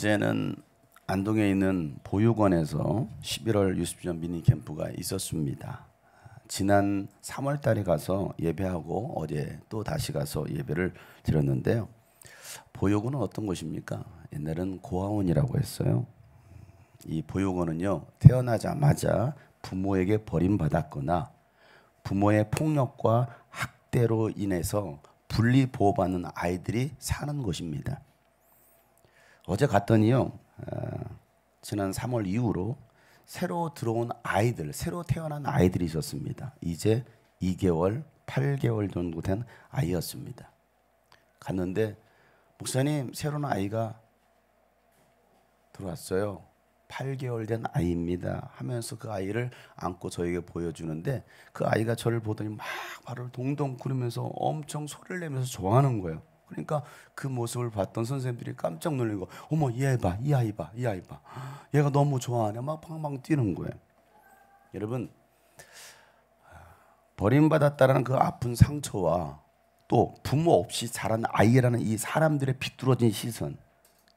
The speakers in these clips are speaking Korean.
어제는 안동에 있는 보육원에서 11월 유스비전 미니 캠프가 있었습니다. 지난 3월 달에 가서 예배하고 어제 또 다시 가서 예배를 드렸는데요. 보육원은 어떤 곳입니까? 옛날은 고아원이라고 했어요. 이 보육원은요, 태어나자마자 부모에게 버림받았거나 부모의 폭력과 학대로 인해서 분리 보호받는 아이들이 사는 곳입니다. 어제 갔더니요, 지난 3월 이후로 새로 들어온 아이들, 새로 태어난 아이들이 있었습니다. 이제 2개월, 8개월 정도 된 아이였습니다. 갔는데 목사님, 새로운 아이가 들어왔어요. 8개월 된 아이입니다 하면서 그 아이를 안고 저에게 보여주는데 그 아이가 저를 보더니 막 발을 동동 구르면서 엄청 소리를 내면서 좋아하는 거예요. 그러니까 그 모습을 봤던 선생님들이 깜짝 놀라고, 어머, 얘 봐, 이 아이 봐, 이 아이 봐, 얘가 너무 좋아하네, 막 팡팡 뛰는 거예요. 여러분, 버림받았다라는 그 아픈 상처와 또 부모 없이 자란 아이라는 이 사람들의 비뚤어진 시선,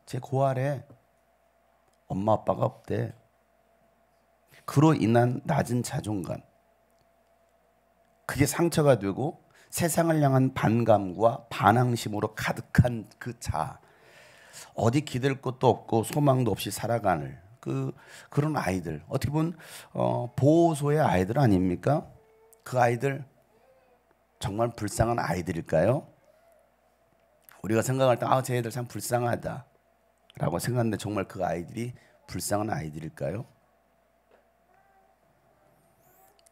제 고아래 엄마 아빠가 없대. 그로 인한 낮은 자존감, 그게 상처가 되고 세상을 향한 반감과 반항심으로 가득한 그 자아, 어디 기댈 것도 없고 소망도 없이 살아가는 그런 아이들, 어떻게 보면 보호소의 아이들 아닙니까? 그 아이들 정말 불쌍한 아이들일까요? 우리가 생각할 때 제 애들 참 불쌍하다 라고 생각하는데 정말 그 아이들이 불쌍한 아이들일까요?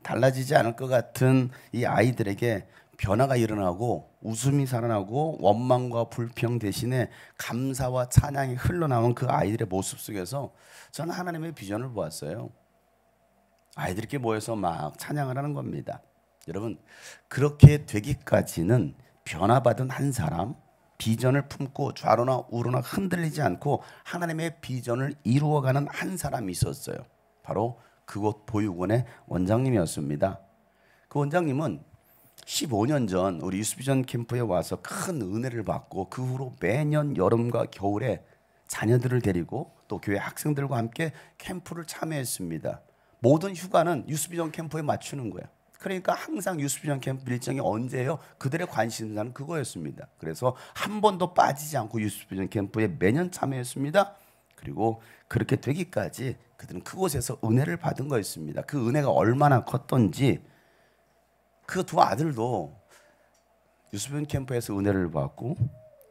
달라지지 않을 것 같은 이 아이들에게 변화가 일어나고 웃음이 살아나고 원망과 불평 대신에 감사와 찬양이 흘러나온 그 아이들의 모습 속에서 저는 하나님의 비전을 보았어요. 아이들이 이렇게 모여서 막 찬양을 하는 겁니다. 여러분, 그렇게 되기까지는 변화받은 한 사람, 비전을 품고 좌로나 우로나 흔들리지 않고 하나님의 비전을 이루어가는 한 사람이 있었어요. 바로 그곳 보육원의 원장님이었습니다. 그 원장님은 15년 전 우리 유스비전 캠프에 와서 큰 은혜를 받고 그 후로 매년 여름과 겨울에 자녀들을 데리고 또 교회 학생들과 함께 캠프를 참여했습니다. 모든 휴가는 유스비전 캠프에 맞추는 거예요. 그러니까 항상 유스비전 캠프 일정이 언제예요? 그들의 관심사는 그거였습니다. 그래서 한 번도 빠지지 않고 유스비전 캠프에 매년 참여했습니다. 그리고 그렇게 되기까지 그들은 그곳에서 은혜를 받은 거였습니다. 그 은혜가 얼마나 컸던지 그 두 아들도 유스비전 캠프에서 은혜를 받고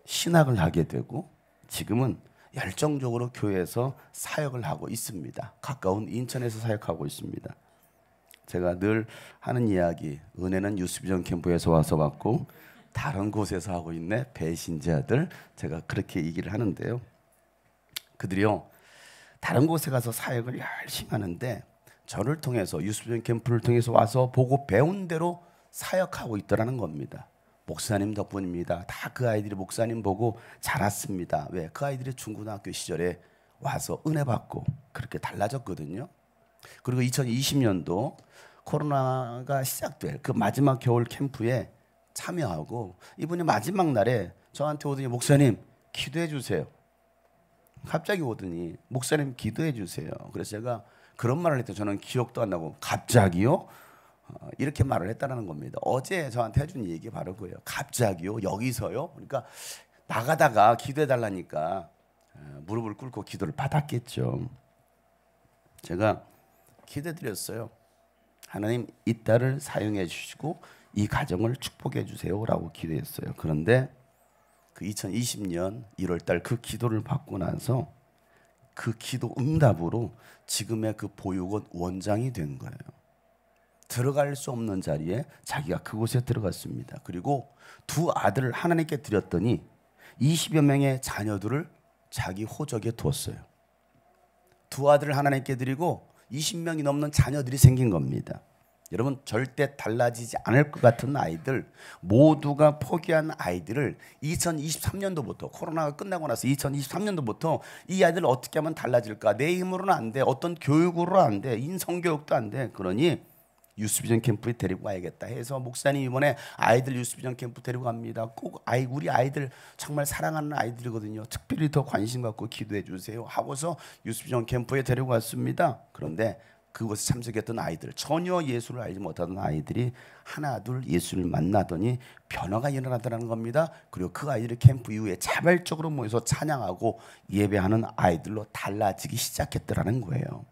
신학을 하게 되고 지금은 열정적으로 교회에서 사역을 하고 있습니다. 가까운 인천에서 사역하고 있습니다. 제가 늘 하는 이야기, 은혜는 유스비전 캠프에서 와서 받고 다른 곳에서 하고 있네, 배신자들. 제가 그렇게 얘기를 하는데요. 그들이요, 다른 곳에 가서 사역을 열심히 하는데 저를 통해서, 유스비전 캠프를 통해서 와서 보고 배운 대로 사역하고 있더라는 겁니다. 목사님 덕분입니다. 다 그 아이들이 목사님 보고 자랐습니다. 왜? 그 아이들이 중고등학교 시절에 와서 은혜 받고 그렇게 달라졌거든요. 그리고 2020년도 코로나가 시작될 그 마지막 겨울 캠프에 참여하고 이분이 마지막 날에 저한테 오더니, 목사님 기도해 주세요. 갑자기 오더니 목사님 기도해 주세요. 그래서 제가 그런 말을 했더니 저는 기억도 안 나고, 갑자기요? 이렇게 말을 했다는 겁니다. 어제 저한테 해준 얘기 바로 그거예요. 갑자기요? 여기서요? 그러니까 나가다가 기도해 달라니까 무릎을 꿇고 기도를 받았겠죠. 제가 기도드렸어요. 하나님, 이 딸을 사용해 주시고 이 가정을 축복해 주세요라고 기도했어요. 그런데 그 2020년 1월 달 그 기도를 받고 나서 그 기도 응답으로 지금의 그 보육원 원장이 된 거예요. 들어갈 수 없는 자리에 자기가 그곳에 들어갔습니다. 그리고 두 아들을 하나님께 드렸더니 20여 명의 자녀들을 자기 호적에 두었어요. 두 아들을 하나님께 드리고 20명이 넘는 자녀들이 생긴 겁니다. 여러분, 절대 달라지지 않을 것 같은 아이들, 모두가 포기한 아이들을 2023년도부터, 코로나가 끝나고 나서 2023년도부터 이 아이들 어떻게 하면 달라질까? 내 힘으로는 안 돼. 어떤 교육으로 안 돼. 인성교육도 안 돼. 그러니 유스비전 캠프에 데리고 가야겠다 해서 목사님 이번에 아이들 유스비전 캠프 데리고 갑니다. 꼭 우리 아이들 정말 사랑하는 아이들이거든요. 특별히 더 관심 갖고 기도해 주세요 하고서 유스비전 캠프에 데리고 갔습니다. 그런데 그곳에 참석했던 아이들, 전혀 예수를 알지 못하던 아이들이 하나 둘 예수를 만나더니 변화가 일어나더라는 겁니다. 그리고 그 아이들이 캠프 이후에 자발적으로 모여서 찬양하고 예배하는 아이들로 달라지기 시작했더라는 거예요.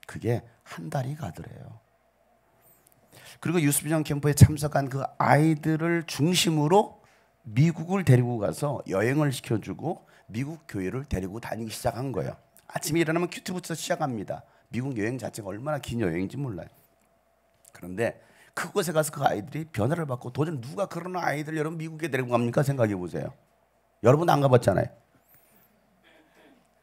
그게 한 달이 가더래요. 그리고 유스비전 캠프에 참석한 그 아이들을 중심으로 미국을 데리고 가서 여행을 시켜주고 미국 교회를 데리고 다니기 시작한 거예요. 아침에 일어나면 큐티부터 시작합니다. 미국 여행 자체가 얼마나 긴 여행인지 몰라요. 그런데 그곳에 가서 그 아이들이 변화를 받고 도대체 누가 그런 아이들 여러분 미국에 데리고 갑니까? 생각해 보세요. 여러분 안 가봤잖아요.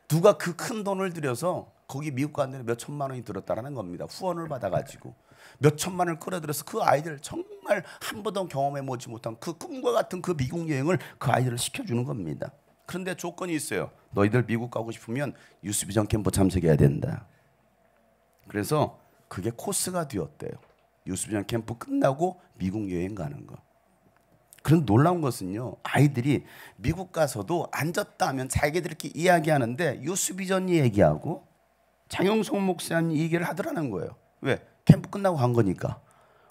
누가 그 큰 돈을 들여서 거기 미국 가는데 몇 천만 원이 들었다라는 겁니다. 후원을 받아가지고 몇 천만 원을 끌어들여서 그 아이들 정말 한 번도 경험해보지 못한 그 꿈과 같은 그 미국 여행을 그 아이들을 시켜주는 겁니다. 그런데 조건이 있어요. 너희들 미국 가고 싶으면 유스비전 캠프 참석해야 된다. 그래서 그게 코스가 되었대요. 유스비전 캠프 끝나고 미국 여행 가는 거. 그런 놀라운 것은요, 아이들이 미국 가서도 앉았다 하면 자기들끼리 이야기하는데 유스비전 얘기하고 장영석 목사님 얘기를 하더라는 거예요. 왜? 캠프 끝나고 간 거니까.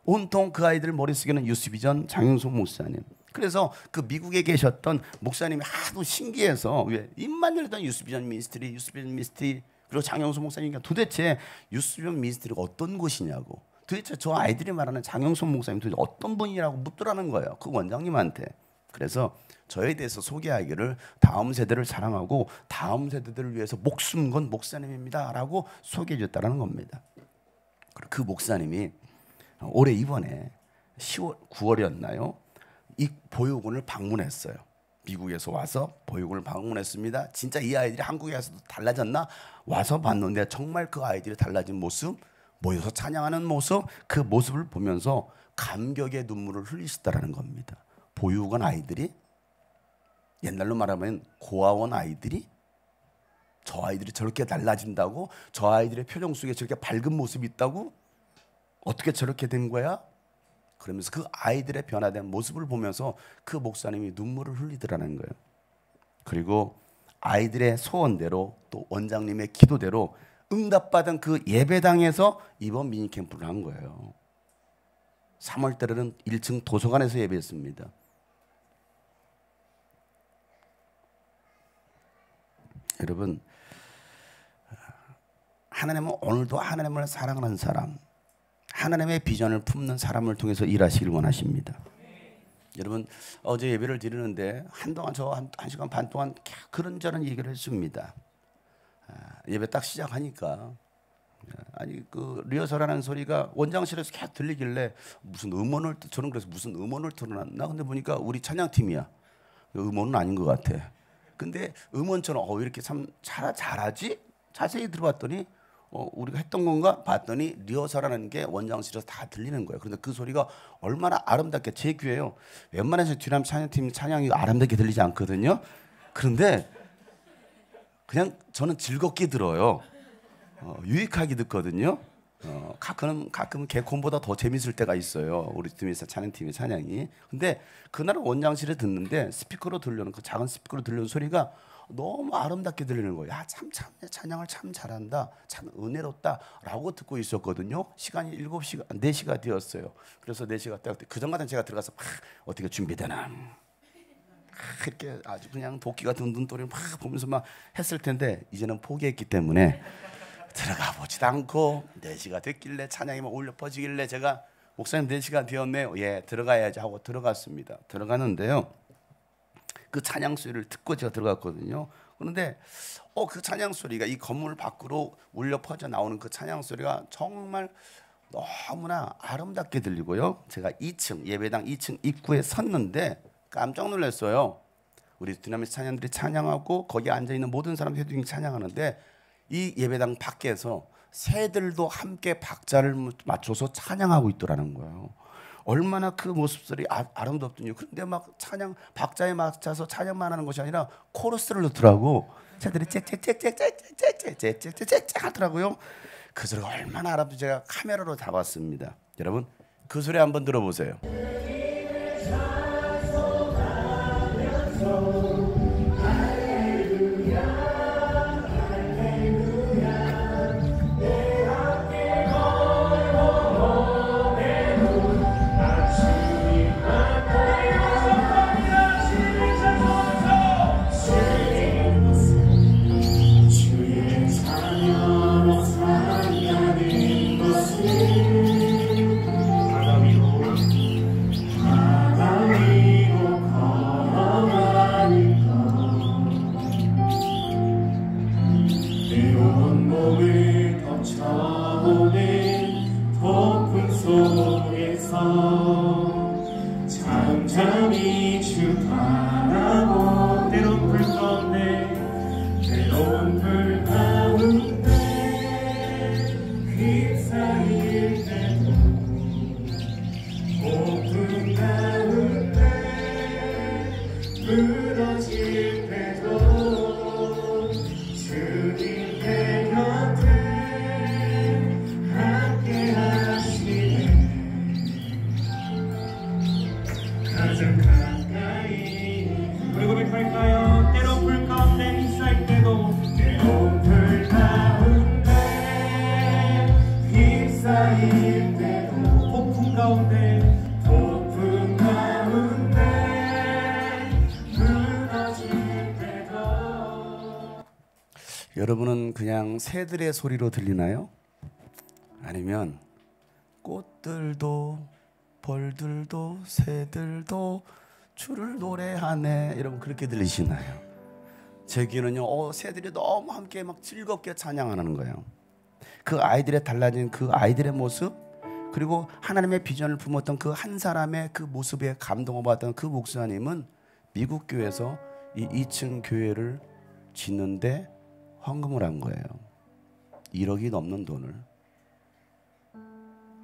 온통 그 아이들 머릿속에는 유스비전 장영석 목사님. 그래서 그 미국에 계셨던 목사님이 하도 신기해서 왜 입만 열던 유스비전 미니스트리 그리고 장영수 목사님이 도대체 유스비전 미니스트리가 어떤 곳이냐고, 도대체 저 아이들이 말하는 장영수 목사님 도대체 어떤 분이라고 묻더라는 거예요. 그 원장님한테. 그래서 저에 대해서 소개하기를 다음 세대를 사랑하고 다음 세대들을 위해서 목숨 건 목사님입니다라고 소개해 줬다는 겁니다. 그 목사님이 올해 이번에 9월이었나요? 이 보육원을 방문했어요. 미국에서 와서 보육원을 방문했습니다. 진짜 이 아이들이 한국에 와서도 달라졌나? 와서 봤는데 정말 그 아이들이 달라진 모습, 모여서 찬양하는 모습, 그 모습을 보면서 감격의 눈물을 흘리시다라는 겁니다. 보육원 아이들이, 옛날로 말하면 고아원 아이들이, 저 아이들이 저렇게 달라진다고? 저 아이들의 표정 속에 저렇게 밝은 모습이 있다고? 어떻게 저렇게 된 거야? 그러면서 그 아이들의 변화된 모습을 보면서 그 목사님이 눈물을 흘리더라는 거예요. 그리고 아이들의 소원대로 또 원장님의 기도대로 응답받은 그 예배당에서 이번 미니 캠프를 한 거예요. 3월 달에는 1층 도서관에서 예배했습니다. 여러분, 하나님은 오늘도 하나님을 사랑하는 사람, 하나님의 비전을 품는 사람을 통해서 일하시길 원하십니다. 여러분, 어제 예배를 드리는데 한동안 저 한 시간 반 동안 그런저런 얘기를 했습니다. 예배 딱 시작하니까 아니 그 리허설하는 소리가 원장실에서 계속 들리길래 무슨 음원을, 저는 그래서 무슨 음원을 틀어놨나? 근데 보니까 우리 찬양팀이야. 음원은 아닌 것 같아. 근데 음원처럼 이렇게 참 잘하지? 자세히 들어봤더니 우리가 했던 건가 봤더니 리허설하는 게 원장실에서 다 들리는 거예요. 그런데 그 소리가 얼마나 아름답게, 제 귀에요. 웬만해서 뒤남 찬양팀 찬양이 아름답게 들리지 않거든요. 그런데 그냥 저는 즐겁게 들어요. 유익하게 듣거든요. 가끔은 개콘보다 더 재밌을 때가 있어요. 우리 팀에서 찬양팀의 찬양이. 근데 그날은 원장실에 듣는데 스피커로 들려는, 그 작은 스피커로 들려는 소리가 너무 아름답게 들리는 거예요. 참 찬양을 참 잘한다, 참 은혜롭다라고 듣고 있었거든요. 시간이 7시가 4시가 되었어요. 그래서 4시가 때 그 전까지는 제가 들어가서 어떻게 준비되나 이렇게 아주 그냥 도끼 같은 눈도리를 막 보면서 막 했을 텐데 이제는 포기했기 때문에 들어가 보지도 않고 4시가 됐길래 찬양이 막 울려 퍼지길래 제가 목사님 4시가 되었네요. 예, 들어가야지 하고 들어갔습니다. 들어가는데요, 그 찬양 소리를 듣고 제가 들어갔거든요. 그런데 그 찬양 소리가 이 건물 밖으로 울려 퍼져 나오는 그 찬양 소리가 정말 너무나 아름답게 들리고요. 제가 2층 예배당 2층 입구에 섰는데 깜짝 놀랐어요. 우리 디나믹 찬양들이 찬양하고 거기에 앉아 있는 모든 사람들이 찬양하는데 이 예배당 밖에서 새들도 함께 박자를 맞춰서 찬양하고 있더라는 거예요. 얼마나 그 모습들이 아름답더니. 그런데 막 찬양 박자에 맞춰서 찬양만 하는 것이 아니라 코러스를 넣더라고. 새들이 짹짹짹짹짹짹짹짹짹짹 하더라고요. 그 소리가 얼마나 아름답지. 제가 카메라로 잡았습니다. 여러분 그 소리 한번 들어보세요. 잠잠히 주 바라보 때론 불 가운데 때론 불 가운데 휩싸일 때도 오픈 가운데 무너질 때도 주님 내 곁에 함께 하시네 가장 가까이 우리 고백할까요? 때론 불 가운데 휩싸일 때도 때론 불 가운데 휩싸일 때도 폭풍 가운데 무너질 때도. 여러분은 그냥 새들의 소리로 들리나요? 아니면 꽃들도 벌들도 새들도 주를 노래하네 여러분 그렇게 들리시나요? 제 귀는요 새들이 너무 함께 막 즐겁게 찬양하는 거예요. 그 아이들의 달라진 그 아이들의 모습 그리고 하나님의 비전을 품었던 그 한 사람의 그 모습에 감동을 받았던 그 목사님은 미국 교회에서 이 2층 교회를 짓는데 헌금을 한 거예요. 1억이 넘는 돈을.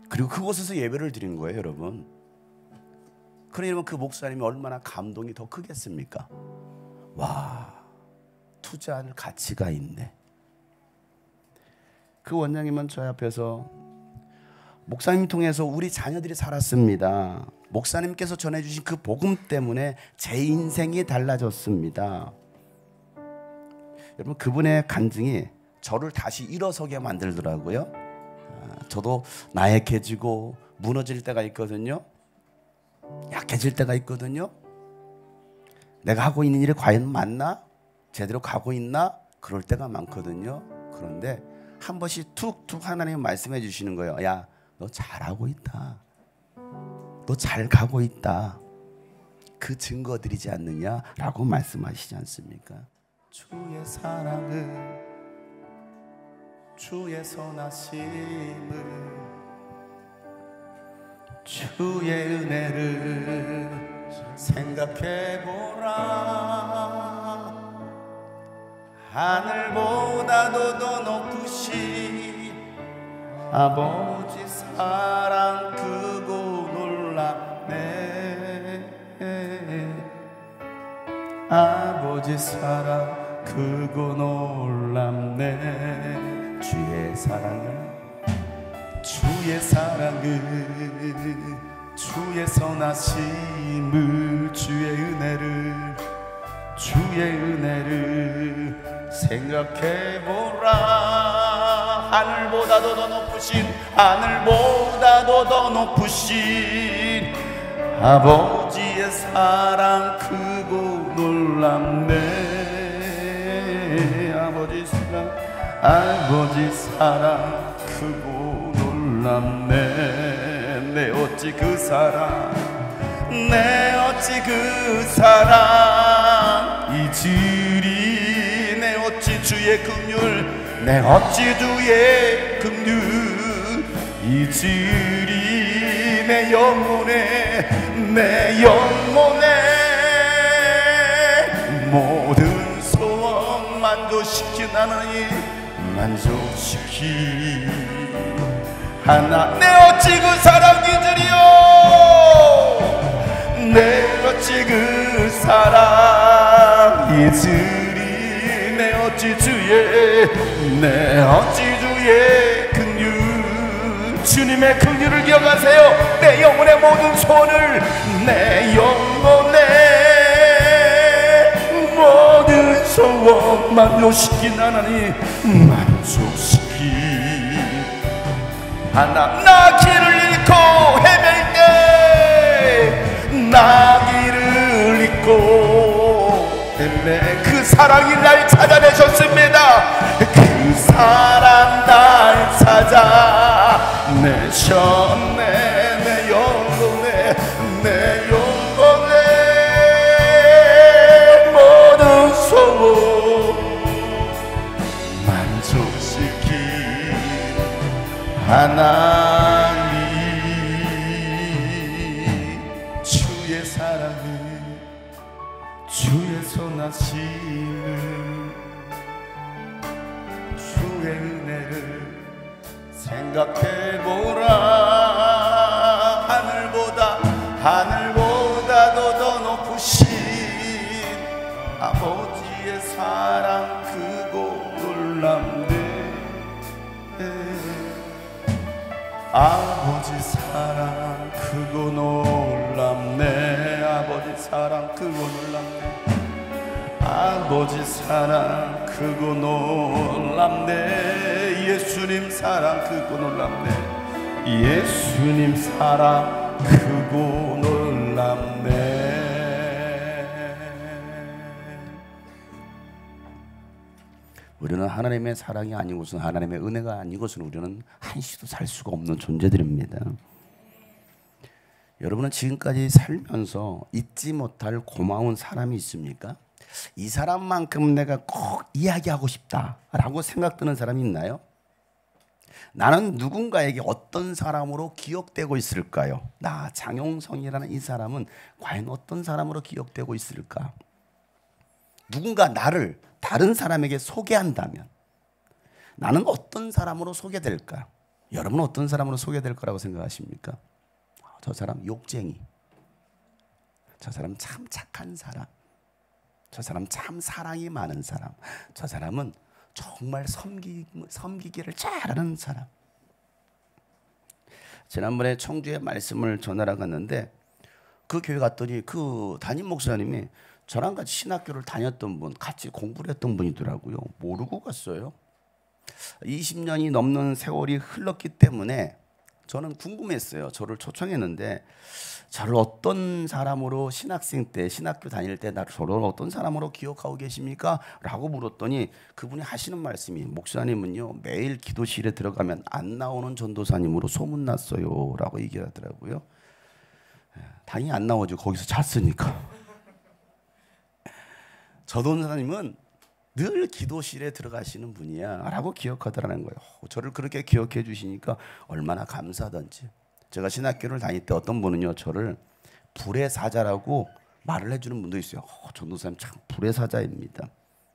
그리고 그곳에서 예배를 드린 거예요, 여러분. 그러면 그 목사님이 얼마나 감동이 더 크겠습니까? 와, 투자할 가치가 있네. 그 원장님은 저희 앞에서 목사님 통해서 우리 자녀들이 살았습니다. 목사님께서 전해주신 그 복음 때문에 제 인생이 달라졌습니다. 여러분 그분의 간증이 저를 다시 일어서게 만들더라고요. 저도 나약해지고 무너질 때가 있거든요. 약해질 때가 있거든요. 내가 하고 있는 일이 과연 맞나? 제대로 가고 있나? 그럴 때가 많거든요. 그런데 한 번씩 툭툭 하나님이 말씀해 주시는 거예요. 야, 너 잘하고 있다. 너 잘 가고 있다. 그 증거들이지 않느냐라고 말씀하시지 않습니까? 주의 사랑을 주의 선하심을 주의 은혜를 생각해보라. 하늘보다도 더 높으신 아버지 사랑 크고 놀랍네. 아버지 사랑 크고 놀랍네. 주의 사랑을 주의 선하심을 주의 은혜를 생각해보라. 하늘보다도 더 높으신 아버지의 사랑 크고 놀랍네. 아버지 사랑 크고 놀랍네. 내 어찌 그 사랑 잊으리. 내 어찌 주의 긍휼 내 어찌 주의 긍휼 잊으리. 내 영혼에 모든 소원 만족시킨 하나님 만족시키 하나. 내 어찌 그 사랑 잊으리요. 내 어찌 그 사랑 잊으리. 내 어찌 주의 긍휼 주님의 긍휼을 기억하세요. 내 영혼의 모든 소원을, 내 영혼의 모든 소원 만족시킨 하나님, 만족시킨 하나님. 나 길을 잃고 헤맬 때, 나 길을 잃고 헤매, 그 사랑이 날 찾아내셨습니다. 그 사랑 날 찾아내셨네. 내 영혼에, 내 영혼에 모든 소원 만족시킨 하나님. 주의 사랑을, 주의 선하심을, 주의 은혜를 생각해보라. 하늘보다도 더 높으신 아버지의 사랑 크고 놀랍네. 아버지 사랑 크고 놀랍네. 아버지 사랑 크고 놀랍네. 아버지 사랑 크고 놀랍네. 예수님 사랑 크고 놀랍네. 예수님 사랑 크고 놀랍네. 우리는 하나님의 사랑이 아니고선, 하나님의 은혜가 아니고선 우리는 한시도 살 수가 없는 존재들입니다. 여러분은 지금까지 살면서 잊지 못할 고마운 사람이 있습니까? 이 사람만큼 내가 꼭 이야기하고 싶다라고 생각드는 사람이 있나요? 나는 누군가에게 어떤 사람으로 기억되고 있을까요? 나 장용성이라는 이 사람은 과연 어떤 사람으로 기억되고 있을까? 누군가 나를 다른 사람에게 소개한다면 나는 어떤 사람으로 소개될까? 여러분은 어떤 사람으로 소개될 거라고 생각하십니까? 저 사람 욕쟁이, 저 사람 참 착한 사람, 저 사람 참 사랑이 많은 사람, 저 사람은 정말 섬기기를 잘하는 사람. 지난번에 청주에 말씀을 전하러 갔는데 그 교회 갔더니 그 담임 목사님이 저랑 같이 신학교를 다녔던 분, 같이 공부를 했던 분이더라고요. 모르고 갔어요. 20년이 넘는 세월이 흘렀기 때문에 저는 궁금했어요. 저를 초청했는데 저를 어떤 사람으로 신학생 때, 신학교 다닐 때 저를 어떤 사람으로 기억하고 계십니까? 라고 물었더니 그분이 하시는 말씀이, 목사님은요 매일 기도실에 들어가면 안 나오는 전도사님으로 소문났어요 라고 얘기하더라고요. 당연히 안 나오죠. 거기서 잤으니까. 전도사님은 늘 기도실에 들어가시는 분이야 라고 기억하더라는 거예요. 저를 그렇게 기억해 주시니까 얼마나 감사하던지. 제가 신학교를 다닐 때 어떤 분은요 저를 불의 사자라고 말을 해주는 분도 있어요. 전도사님 참 불의 사자입니다.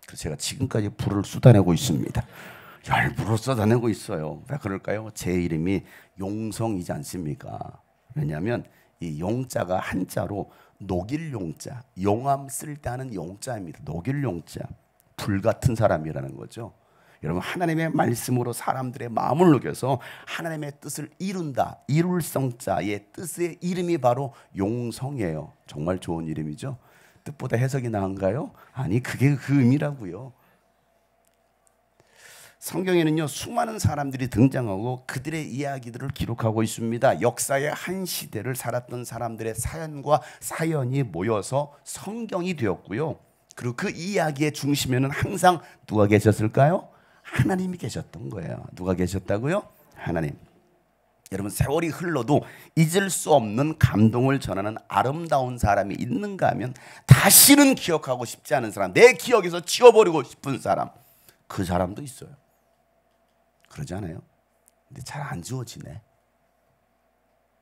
그래서 제가 지금까지 불을 쏟아내고 있습니다. 열불을 쏟아내고 있어요. 왜 그럴까요? 제 이름이 용성이지 않습니까? 왜냐하면 이 용자가 한자로 녹일 용자, 용암 쓸 때 하는 용자입니다. 녹일 용자, 불 같은 사람이라는 거죠. 여러분, 하나님의 말씀으로 사람들의 마음을 녹여서 하나님의 뜻을 이룬다. 이룰 성자의 뜻의 이름이 바로 용성이에요. 정말 좋은 이름이죠. 뜻보다 해석이 나은가요? 아니, 그게 그 의미라고요. 성경에는요 수많은 사람들이 등장하고 그들의 이야기들을 기록하고 있습니다. 역사의 한 시대를 살았던 사람들의 사연과 사연이 모여서 성경이 되었고요. 그리고 그 이야기의 중심에는 항상 누가 계셨을까요? 하나님이 계셨던 거예요. 누가 계셨다고요? 하나님. 여러분, 세월이 흘러도 잊을 수 없는 감동을 전하는 아름다운 사람이 있는가 하면 다시는 기억하고 싶지 않은 사람, 내 기억에서 지워버리고 싶은 사람, 그 사람도 있어요. 그러지 않아요? 근데 잘 안 지워지네.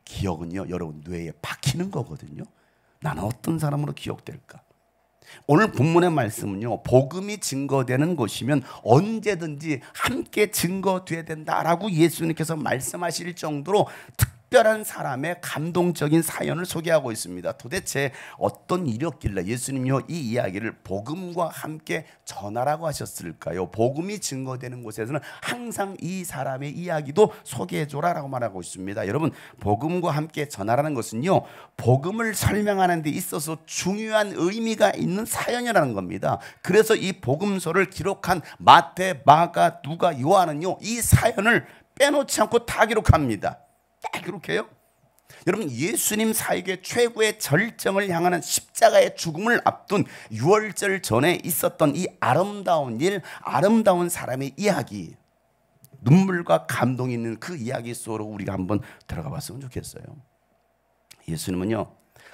기억은요 여러분 뇌에 박히는 거거든요. 나는 어떤 사람으로 기억될까? 오늘 본문의 말씀은요 복음이 증거되는 곳이면 언제든지 함께 증거돼야 된다라고 예수님께서 말씀하실 정도로 특별한 사람의 감동적인 사연을 소개하고 있습니다. 도대체 어떤 일이었길래 예수님이요 이 이야기를 복음과 함께 전하라고 하셨을까요? 복음이 증거되는 곳에서는 항상 이 사람의 이야기도 소개해줘라라고 말하고 있습니다. 여러분, 복음과 함께 전하라는 것은요, 복음을 설명하는 데 있어서 중요한 의미가 있는 사연이라는 겁니다. 그래서 이 복음서를 기록한 마태, 마가, 누가, 요한은요 이 사연을 빼놓지 않고 다 기록합니다. 다 기록해요. 여러분, 예수님 사역의 최고의 절정을 향하는 십자가의 죽음을 앞둔 유월절 전에 있었던 이 아름다운 일, 아름다운 사람의 이야기, 눈물과 감동이 있는 그 이야기 속으로 우리가 한번 들어가 봤으면 좋겠어요. 예수님은요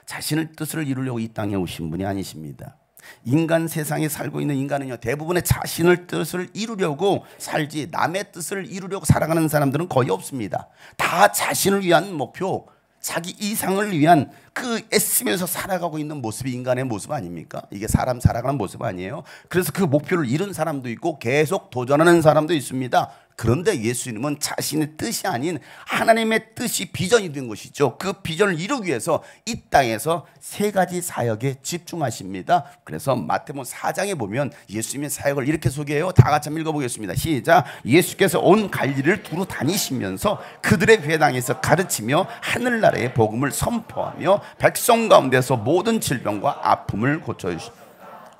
자신의 뜻을 이루려고 이 땅에 오신 분이 아니십니다. 인간 세상에 살고 있는 인간은요 대부분의 자신의 뜻을 이루려고 살지 남의 뜻을 이루려고 살아가는 사람들은 거의 없습니다. 다 자신을 위한 목표, 자기 이상을 위한 그 애쓰면서 살아가고 있는 모습이 인간의 모습 아닙니까? 이게 사람 살아가는 모습 아니에요? 그래서 그 목표를 이룬 사람도 있고 계속 도전하는 사람도 있습니다. 그런데 예수님은 자신의 뜻이 아닌 하나님의 뜻이 비전이 된 것이죠. 그 비전을 이루기 위해서 이 땅에서 세 가지 사역에 집중하십니다. 그래서 마태복음 4장에 보면 예수님의 사역을 이렇게 소개해요. 다 같이 한번 읽어보겠습니다. 시작. 예수께서 온 갈릴리를 두루 다니시면서 그들의 회당에서 가르치며 하늘나라의 복음을 선포하며 백성 가운데서 모든 질병과 아픔을 고쳐주시고.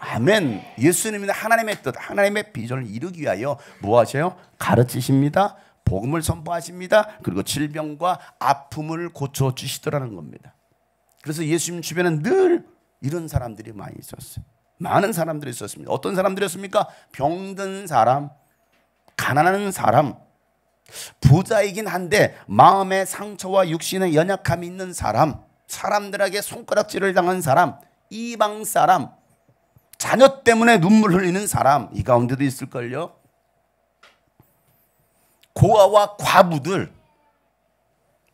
아멘. 예수님은 하나님의 뜻, 하나님의 비전을 이루기 위하여 뭐 하셔요? 가르치십니다. 복음을 선포하십니다. 그리고 질병과 아픔을 고쳐주시더라는 겁니다. 그래서 예수님 주변에는 늘 이런 사람들이 많이 있었어요. 많은 사람들이 있었습니다. 어떤 사람들이었습니까? 병든 사람, 가난한 사람, 부자이긴 한데 마음의 상처와 육신의 연약함이 있는 사람, 사람들에게 손가락질을 당한 사람, 이방 사람, 자녀 때문에 눈물 흘리는 사람, 이 가운데도 있을걸요. 고아와 과부들,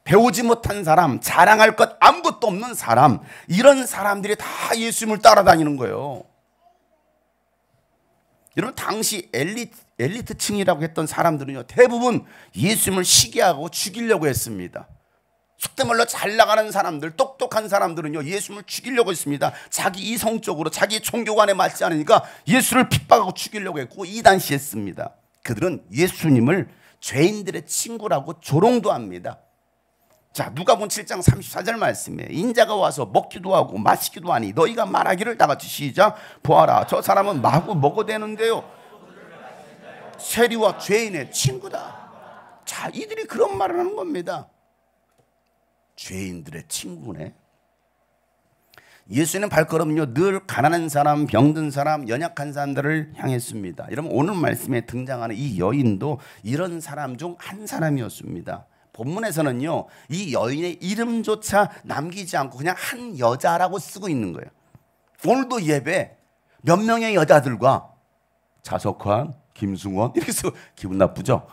배우지 못한 사람, 자랑할 것 아무것도 없는 사람, 이런 사람들이 다 예수님을 따라다니는 거예요. 여러분, 당시 엘리트층이라고 했던 사람들은요 대부분 예수님을 시기하고 죽이려고 했습니다. 속된 말로 잘 나가는 사람들, 똑똑한 사람들은요 예수님을 죽이려고 했습니다. 자기 이성적으로 자기 종교관에 맞지 않으니까 예수를 핍박하고 죽이려고 했고 이단시했습니다. 그들은 예수님을 죄인들의 친구라고 조롱도 합니다. 자, 누가복음 7장 34절 말씀에 인자가 와서 먹기도 하고 마시기도 하니 너희가 말하기를 다 같이 시작. 보아라, 저 사람은 마구 먹어대는데요 세리와 죄인의 친구다. 자, 이들이 그런 말을 하는 겁니다. 죄인들의 친구네. 예수님의 발걸음은요 늘 가난한 사람, 병든 사람, 연약한 사람들을 향했습니다. 여러분, 오늘 말씀에 등장하는 이 여인도 이런 사람 중 한 사람이었습니다. 본문에서는요 이 여인의 이름조차 남기지 않고 그냥 한 여자라고 쓰고 있는 거예요. 오늘도 예배 몇 명의 여자들과 자석환, 김승원 이렇게 쓰고 기분 나쁘죠?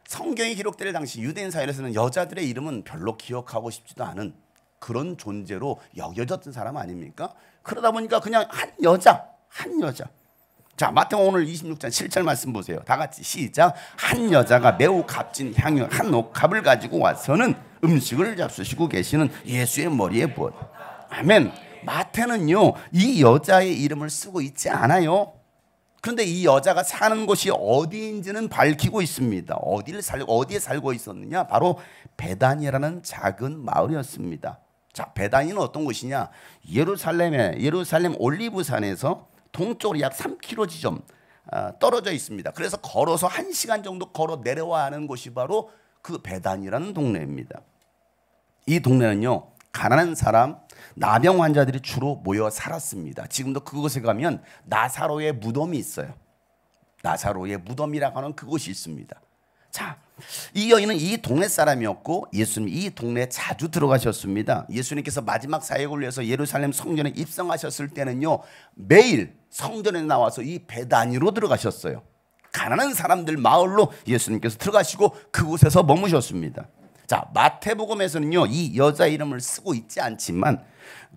성경이 기록될 당시 유대인 사회에서는 여자들의 이름은 별로 기억하고 싶지도 않은 그런 존재로 여겨졌던 사람 아닙니까? 그러다 보니까 그냥 한 여자. 자, 마태복음 오늘 26장 7절 말씀 보세요. 다 같이 시작. 한 여자가 매우 값진 향유 한 옥합을 가지고 와서는 음식을 잡수시고 계시는 예수의 머리에 부었. 아멘. 마태는요 이 여자의 이름을 쓰고 있지 않아요. 그런데 이 여자가 사는 곳이 어디인지는 밝히고 있습니다. 어디에 살고 있었느냐? 바로 베다니라는 작은 마을이었습니다. 자, 베다니는 어떤 곳이냐? 예루살렘 올리브산에서 동쪽으로 약 3km 지점 떨어져 있습니다. 그래서 걸어서 1시간 정도 걸어 내려와야 하는 곳이 바로 그 베다니라는 동네입니다. 이 동네는요 가난한 사람, 나병 환자들이 주로 모여 살았습니다. 지금도 그곳에 가면 나사로의 무덤이 있어요. 나사로의 무덤이라고 하는 그곳이 있습니다. 자, 이 여인은 이 동네 사람이었고 예수님 이 동네에 자주 들어가셨습니다. 예수님께서 마지막 사역을 위해서 예루살렘 성전에 입성하셨을 때는요 매일 성전에 나와서 이 베다니로 들어가셨어요. 가난한 사람들 마을로 예수님께서 들어가시고 그곳에서 머무셨습니다. 자, 마태복음에서는요 이 여자 이름을 쓰고 있지 않지만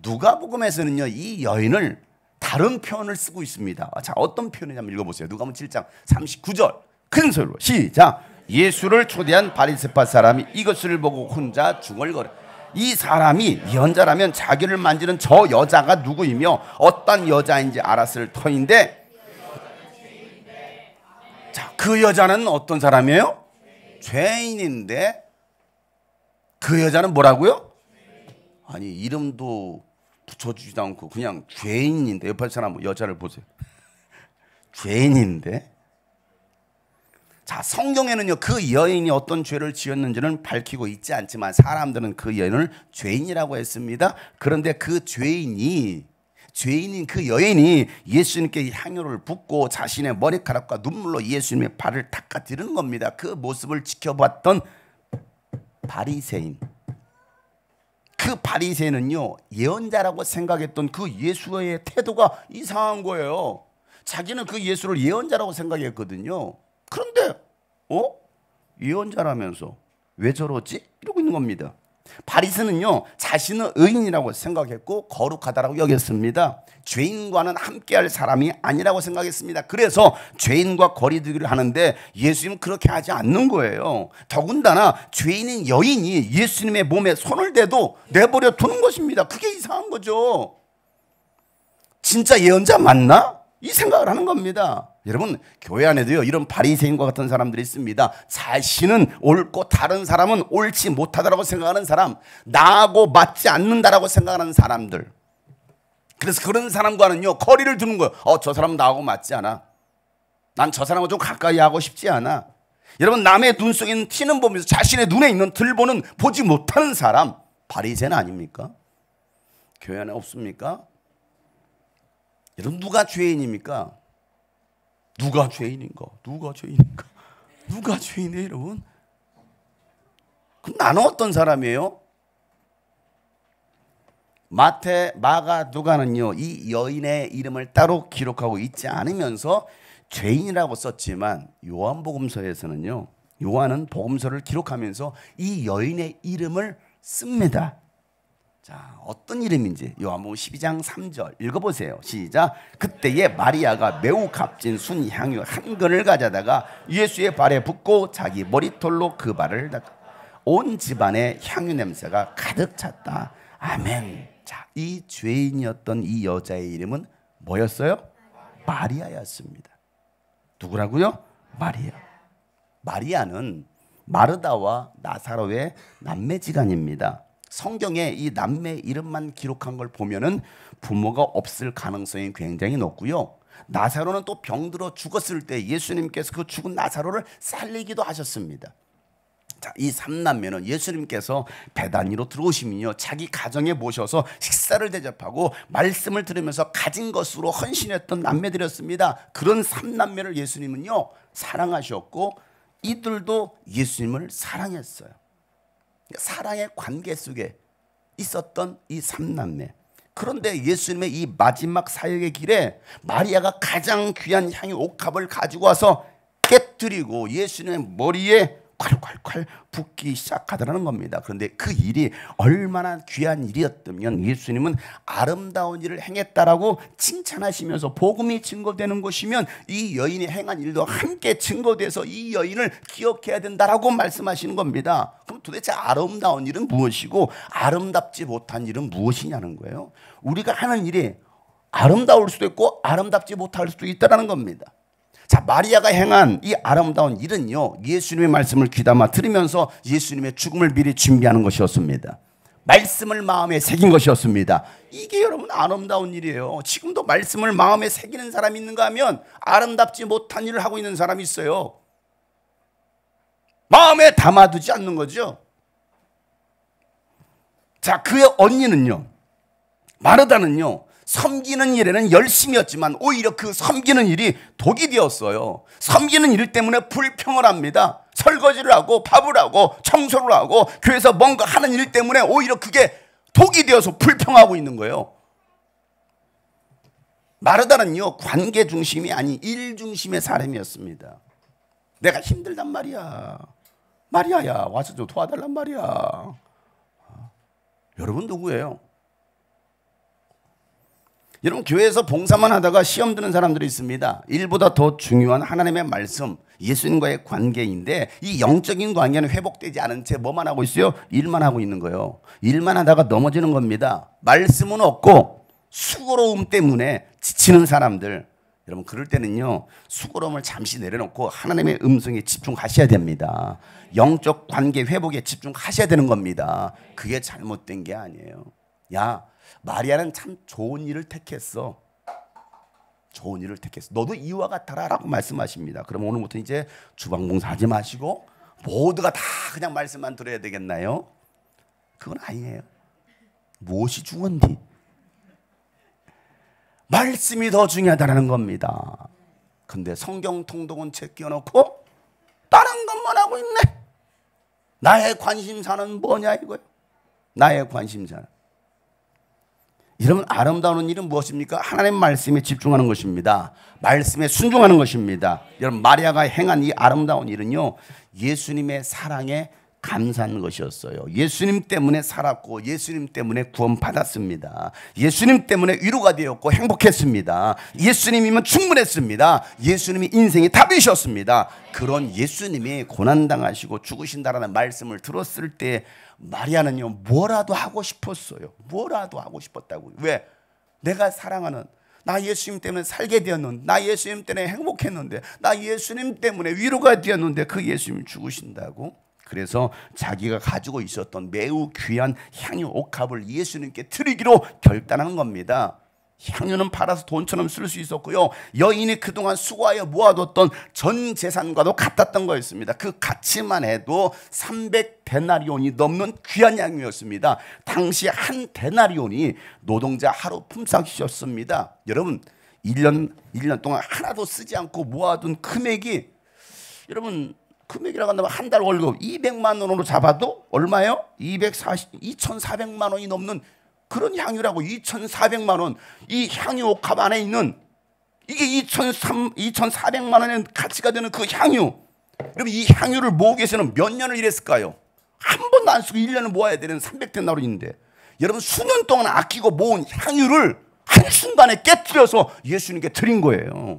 누가복음에서는요 이 여인을 다른 표현을 쓰고 있습니다. 자, 어떤 표현이냐면 읽어보세요. 누가복음 7장 39절 큰 소리로 시작. 예수를 초대한 바리새파 사람이 이것을 보고 혼자 중얼거려. 이 사람이 예언자라면 자기를 만지는 저 여자가 누구이며 어떤 여자인지 알았을 터인데, 자, 그 여자는 어떤 사람이에요? 죄인인데 그 여자는 뭐라고요? 아니, 이름도 붙여주지도 않고 그냥 죄인인데, 옆에 사람 여자를 보세요. 죄인인데. 자, 성경에는요, 그 여인이 어떤 죄를 지었는지는 밝히고 있지 않지만 사람들은 그 여인을 죄인이라고 했습니다. 그런데 그 죄인인 그 여인이 예수님께 향유를 붓고 자신의 머리카락과 눈물로 예수님의 발을 닦아드리는 겁니다. 그 모습을 지켜봤던 바리새인, 그 바리새인은요, 예언자라고 생각했던 그 예수의 태도가 이상한 거예요. 자기는 그 예수를 예언자라고 생각했거든요. 그런데 예언자라면서 왜 저러지? 이러고 있는 겁니다. 바리새인은요, 자신은 의인이라고 생각했고 거룩하다라고 여겼습니다. 죄인과는 함께할 사람이 아니라고 생각했습니다. 그래서 죄인과 거리두기를 하는데 예수님은 그렇게 하지 않는 거예요. 더군다나 죄인인 여인이 예수님의 몸에 손을 대도 내버려 두는 것입니다. 그게 이상한 거죠. 진짜 예언자 맞나? 이 생각을 하는 겁니다. 여러분, 교회 안에도요, 이런 바리새인과 같은 사람들이 있습니다. 자신은 옳고 다른 사람은 옳지 못하다라고 생각하는 사람, 나하고 맞지 않는다라고 생각하는 사람들. 그래서 그런 사람과는요, 거리를 두는 거예요. 저 사람은 나하고 맞지 않아. 난 저 사람과 좀 가까이 하고 싶지 않아. 여러분, 남의 눈 속에 있는 티는 보면서 자신의 눈에 있는 들보는 보지 못하는 사람, 바리새인 아닙니까? 교회 안에 없습니까? 여러분, 누가 죄인입니까? 누가 죄인인가? 누가 죄인인가? 누가 죄인이에요, 여러분? 그럼 나는 어떤 사람이에요? 마태, 마가, 누가는요, 이 여인의 이름을 따로 기록하고 있지 않으면서 죄인이라고 썼지만, 요한복음서에서는요, 요한은 복음서를 기록하면서 이 여인의 이름을 씁니다. 자, 어떤 이름인지 요한복음 12장 3절 읽어보세요. 시작. 그때에 마리아가 매우 값진 순향유 한 근을 가져다가 예수의 발에 붓고 자기 머리털로 그 발을 닦아 온 집안에 향유 냄새가 가득 찼다. 아멘. 자, 이 죄인이었던 이 여자의 이름은 뭐였어요? 마리아였습니다. 누구라고요? 마리아. 마리아는 마르다와 나사로의 남매지간입니다. 성경에 이 남매 이름만 기록한 걸 보면은 부모가 없을 가능성이 굉장히 높고요. 나사로는 또 병들어 죽었을 때 예수님께서 그 죽은 나사로를 살리기도 하셨습니다. 자, 이 삼남매는 예수님께서 베다니로 들어오시면요, 자기 가정에 모셔서 식사를 대접하고 말씀을 들으면서 가진 것으로 헌신했던 남매들이었습니다. 그런 삼남매를 예수님은요, 사랑하셨고 이들도 예수님을 사랑했어요. 사랑의 관계 속에 있었던 이 삼남매. 그런데 예수님의 이 마지막 사역의 길에 마리아가 가장 귀한 향유 옥합을 가지고 와서 깨뜨리고 예수님의 머리에 콸콸콸 붓기 시작하더라는 겁니다. 그런데 그 일이 얼마나 귀한 일이었다면 예수님은 아름다운 일을 행했다라고 칭찬하시면서 복음이 증거되는 것이면 이 여인이 행한 일도 함께 증거돼서 이 여인을 기억해야 된다라고 말씀하시는 겁니다. 그럼 도대체 아름다운 일은 무엇이고 아름답지 못한 일은 무엇이냐는 거예요. 우리가 하는 일이 아름다울 수도 있고 아름답지 못할 수도 있다는 겁니다. 자, 마리아가 행한 이 아름다운 일은요, 예수님의 말씀을 귀담아 들으면서 예수님의 죽음을 미리 준비하는 것이었습니다. 말씀을 마음에 새긴 것이었습니다. 이게 여러분 아름다운 일이에요. 지금도 말씀을 마음에 새기는 사람이 있는가 하면 아름답지 못한 일을 하고 있는 사람이 있어요. 마음에 담아두지 않는 거죠. 자, 그의 언니는요, 마르다는요, 섬기는 일에는 열심이었지만 오히려 그 섬기는 일이 독이 되었어요. 섬기는 일 때문에 불평을 합니다. 설거지를 하고 밥을 하고 청소를 하고 교회에서 뭔가 하는 일 때문에 오히려 그게 독이 되어서 불평하고 있는 거예요. 마르다는요, 관계 중심이 아닌 일 중심의 사람이었습니다. 내가 힘들단 말이야. 마리아야, 와서 좀 도와달란 말이야. 여러분 누구예요? 여러분 교회에서 봉사만 하다가 시험 드는 사람들이 있습니다. 일보다 더 중요한 하나님의 말씀, 예수님과의 관계인데 이 영적인 관계는 회복되지 않은 채 뭐만 하고 있어요? 일만 하고 있는 거예요. 일만 하다가 넘어지는 겁니다. 말씀은 없고 수고로움 때문에 지치는 사람들, 여러분 그럴 때는요 수고로움을 잠시 내려놓고 하나님의 음성에 집중하셔야 됩니다. 영적 관계 회복에 집중하셔야 되는 겁니다. 그게 잘못된 게 아니에요. 야, 마리아는 참 좋은 일을 택했어. 좋은 일을 택했어. 너도 이와 같아라 라고 말씀하십니다. 그럼 오늘부터 이제 주방봉사 하지 마시고 모두가 다 그냥 말씀만 들어야 되겠나요? 그건 아니에요. 무엇이 중요한지 말씀이 더 중요하다는 겁니다. 근데 성경 통독은 책 끼워놓고 다른 것만 하고 있네. 나의 관심사는 뭐냐 이거예요. 나의 관심사는. 여러분 아름다운 일은 무엇입니까? 하나님 말씀에 집중하는 것입니다. 말씀에 순종하는 것입니다. 여러분 마리아가 행한 이 아름다운 일은요 예수님의 사랑에 감사한 것이었어요. 예수님 때문에 살았고 예수님 때문에 구원받았습니다. 예수님 때문에 위로가 되었고 행복했습니다. 예수님이면 충분했습니다. 예수님이 인생의 답이셨습니다. 그런 예수님이 고난당하시고 죽으신다라는 말씀을 들었을 때 마리아는요 뭐라도 하고 싶었어요. 뭐라도 하고 싶었다고요. 왜? 내가 사랑하는 나 예수님 때문에 살게 되었는데, 나 예수님 때문에 행복했는데, 나 예수님 때문에 위로가 되었는데 그 예수님이 죽으신다고? 그래서 자기가 가지고 있었던 매우 귀한 향유 옥합을 예수님께 드리기로 결단한 겁니다. 향유는 팔아서 돈처럼 쓸 수 있었고요. 여인이 그동안 수고하여 모아뒀던 전 재산과도 같았던 거였습니다. 그 가치만 해도 300데나리온이 넘는 귀한 향유였습니다. 당시 한 데나리온이 노동자 하루 품삯이었습니다. 여러분 1년 동안 하나도 쓰지 않고 모아둔 금액이 여러분 금액이라고 한다면 한 달 월급 200만 원으로 잡아도 얼마예요? 2,400만 원이 넘는 그런 향유라고. 2,400만 원. 이 향유 옥합 안에 있는 이게 2,400만 원의 가치가 되는 그 향유. 여러분 이 향유를 모으기 위해서는 몇 년을 일했을까요? 한 번도 안 쓰고 1년을 모아야 되는 300데나리온인데 여러분 수년 동안 아끼고 모은 향유를 한순간에 깨뜨려서 예수님께 드린 거예요.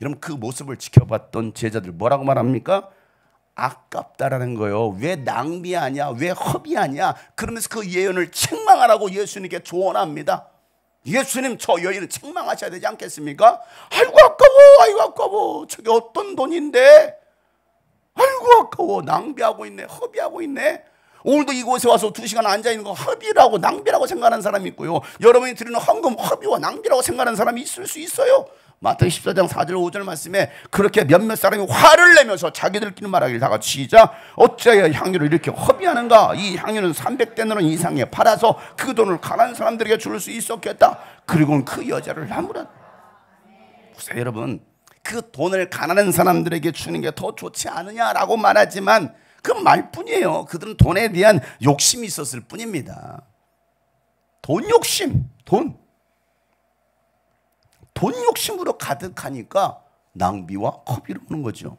여러분 그 모습을 지켜봤던 제자들 뭐라고 말합니까? 아깝다라는 거예요. 왜 낭비하냐? 왜 허비하냐? 그러면서 그 예언을 책망하라고 예수님께 조언합니다. 예수님 저 여인을 책망하셔야 되지 않겠습니까? 아이고 아까워, 아이고 아까워. 저게 어떤 돈인데? 아이고 아까워. 낭비하고 있네. 허비하고 있네. 오늘도 이곳에 와서 2시간 앉아있는 거 허비라고 낭비라고 생각하는 사람이 있고요. 여러분이 드리는 헌금 허비와 낭비라고 생각하는 사람이 있을 수 있어요. 마태복음 14장 4절 5절 말씀에 그렇게 몇몇 사람이 화를 내면서 자기들끼리 말하길 다 같이 시작. 어찌하여 향유를 이렇게 허비하는가? 이 향유는 300데나리온 이상에 팔아서 그 돈을 가난한 사람들에게 줄 수 있었겠다. 그리고는 그 여자를 나무라. 보세요 여러분, 그 돈을 가난한 사람들에게 주는 게 더 좋지 않느냐라고 말하지만 그 말뿐이에요. 그들은 돈에 대한 욕심이 있었을 뿐입니다. 돈 욕심, 돈 욕심으로 가득하니까 낭비와 허비로 오는 거죠.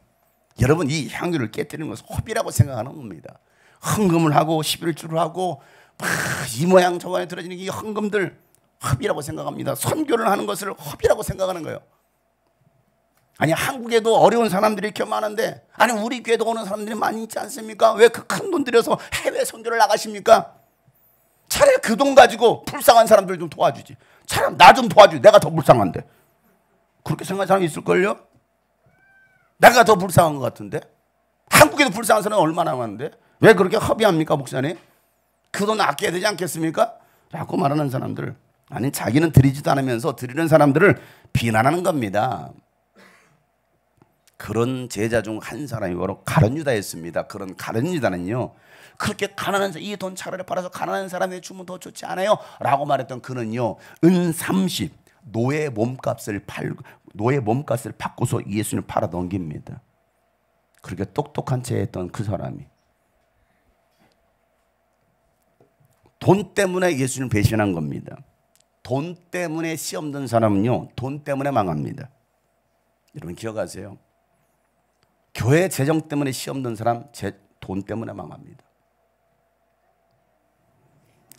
여러분 이 향유를 깨뜨리는 것은 허비라고 생각하는 겁니다. 헌금을 하고 11주를 하고 이 모양 저 모양 들어지는 이 헌금들 허비라고 생각합니다. 선교를 하는 것을 허비라고 생각하는 거예요. 아니 한국에도 어려운 사람들이 이렇게 많은데 아니 우리 교회도 오는 사람들이 많이 있지 않습니까? 왜 그 큰 돈 들여서 해외 선교를 나가십니까? 차라리 그 돈 가지고 불쌍한 사람들 좀 도와주지. 차라리 나 좀 도와주지. 내가 더 불쌍한데. 그렇게 생각하는 사람이 있을걸요? 내가 더 불쌍한 것 같은데. 한국에도 불쌍한 사람이 얼마나 많은데 왜 그렇게 허비합니까 목사님? 그 돈 아껴야 되지 않겠습니까? 라고 말하는 사람들, 아니 자기는 드리지도 않으면서 드리는 사람들을 비난하는 겁니다. 그런 제자 중 한 사람이 바로 가룟 유다였습니다. 그런 가룟 유다는요 그렇게 가난한 이 돈 차라리 팔아서 가난한 사람에게 주면 더 좋지 않아요? 라고 말했던 그는요 은 30 노예 몸값을 받고서 예수님을 팔아 넘깁니다. 그렇게 똑똑한 채 했던 그 사람이 돈 때문에 예수님을 배신한 겁니다. 돈 때문에 시험 든 사람은요 돈 때문에 망합니다. 여러분 기억하세요. 교회 재정 때문에 시험 든 사람 돈 때문에 망합니다.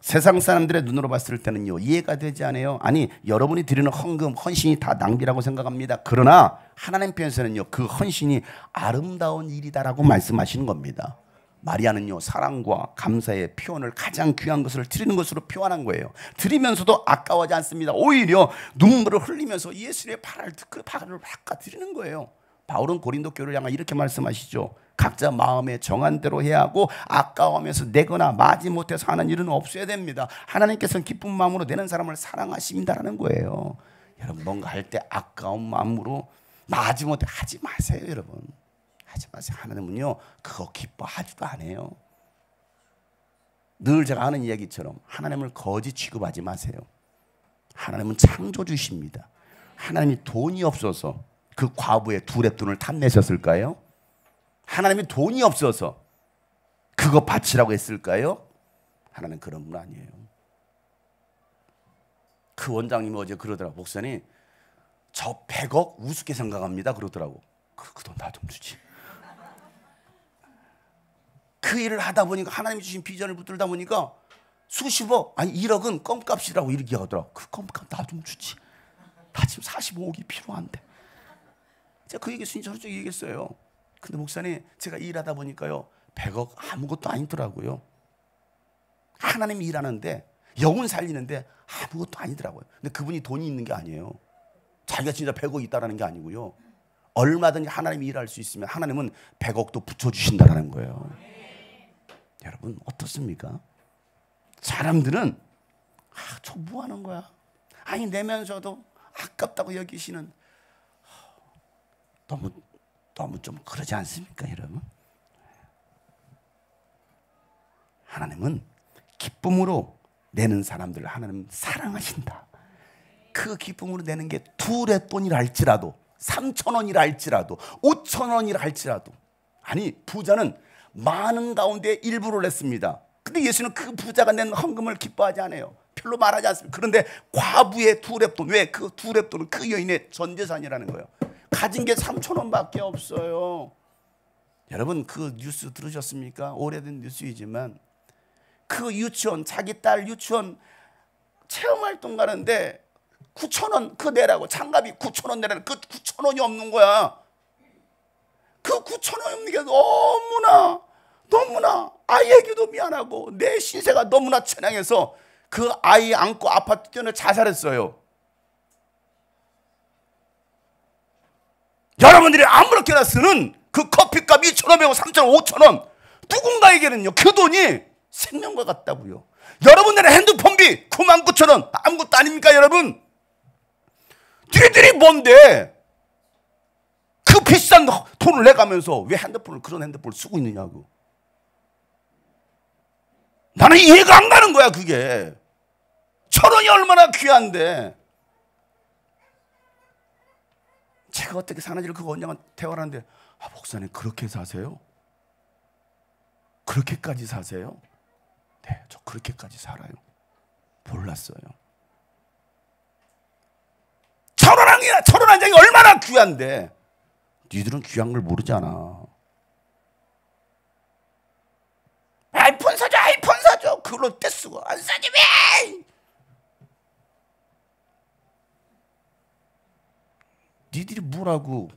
세상 사람들의 눈으로 봤을 때는요, 이해가 되지 않아요. 아니, 여러분이 드리는 헌금, 헌신이 다 낭비라고 생각합니다. 그러나 하나님께서는요, 그 헌신이 아름다운 일이다라고 말씀하시는 겁니다. 마리아는요, 사랑과 감사의 표현을 가장 귀한 것을 드리는 것으로 표현한 거예요. 드리면서도 아까워하지 않습니다. 오히려 눈물을 흘리면서 예수님의 발을 닦아 드리는 거예요. 바울은 고린도 교회를 향해 이렇게 말씀하시죠. 각자 마음에 정한 대로 해야 하고 아까워하면서 내거나 마지못해서 하는 일은 없어야 됩니다. 하나님께서는 기쁜 마음으로 내는 사람을 사랑하십니다라는 거예요. 여러분, 뭔가 할 때 아까운 마음으로 마지못해 하지 마세요. 여러분, 하지 마세요. 하나님은요, 그거 기뻐하지도 않아요. 늘 제가 하는 이야기처럼 하나님을 거지 취급하지 마세요. 하나님은 창조주십니다. 하나님이 돈이 없어서 그 과부의 2렙돈을 탐내셨을까요? 하나님이 돈이 없어서 그거 바치라고 했을까요? 하나님 그런 분 아니에요. 그 원장님이 어제 그러더라고. 목사님, 저 100억 우습게 생각합니다. 그러더라고. 그 돈 나 좀 주지. 그 일을 하다 보니까 하나님이 주신 비전을 붙들다 보니까 수십억, 아니 1억은 껌값이라고 이렇게 하더라고. 그 껌값 나 좀 주지. 나 지금 45억이 필요한데. 제가 그 얘기 순전히 얘기했어요. 근데 목사님, 제가 일하다 보니까요, 100억 아무것도 아니더라고요. 하나님이 일하는데, 영혼 살리는데 아무것도 아니더라고요. 근데 그분이 돈이 있는 게 아니에요. 자기가 진짜 100억 있다라는 게 아니고요. 얼마든지 하나님이 일할 수 있으면 하나님은 100억도 붙여주신다라는 거예요. 여러분, 어떻습니까? 사람들은 저 뭐 하는 거야? 아니, 내면서도 아깝다고 여기시는, 너무 좀 그러지 않습니까, 여러분? 하나님은 기쁨으로 내는 사람들을 하나님 사랑하신다. 그 기쁨으로 내는 게 2렙돈이라 할지라도 3,000원이라 할지라도 5,000원이라 할지라도, 아니, 부자는 많은 가운데 일부를 냈습니다. 근데 예수는 그 부자가 낸 헌금을 기뻐하지 않아요. 별로 말하지 않습니다. 그런데 과부의 2렙돈, 왜? 그 2렙돈은 그 여인의 전 재산이라는 거예요. 가진 게 3,000원밖에 없어요. 여러분, 그 뉴스 들으셨습니까? 오래된 뉴스이지만 그 유치원, 자기 딸 유치원 체험활동 가는데 9,000원 그 내라고, 장갑이 9,000원 내라는, 그 9,000원이 없는 거야. 그 9,000원이 없는 게 너무나 아이에게도 미안하고 내 신세가 너무나 천향해서 그 아이 안고 아파트 뛰어내 자살했어요. 여러분들이 아무렇게나 쓰는 그 커피값 2,500원, 3,000원, 5,000원, 누군가에게는요, 그 돈이 생명과 같다고요. 여러분들의 핸드폰비 99,000원 아무것도 아닙니까, 여러분? 니들이 뭔데 그 비싼 돈을 내가면서 왜 그런 핸드폰을 쓰고 있느냐고. 나는 이해가 안 가는 거야. 그게 1,000원이 얼마나 귀한데. 제가 어떻게 사는지를 그 원장은 대화를 하는데, 목사님 그렇게 사세요? 그렇게까지 사세요? 네, 저 그렇게까지 살아요. 몰랐어요. 1,000원 한 장이 얼마나 귀한데 니들은 귀한 걸 모르잖아. 아이폰 사줘. 그걸로 떼쓰고 안 사지 왜? 니들이 뭐라고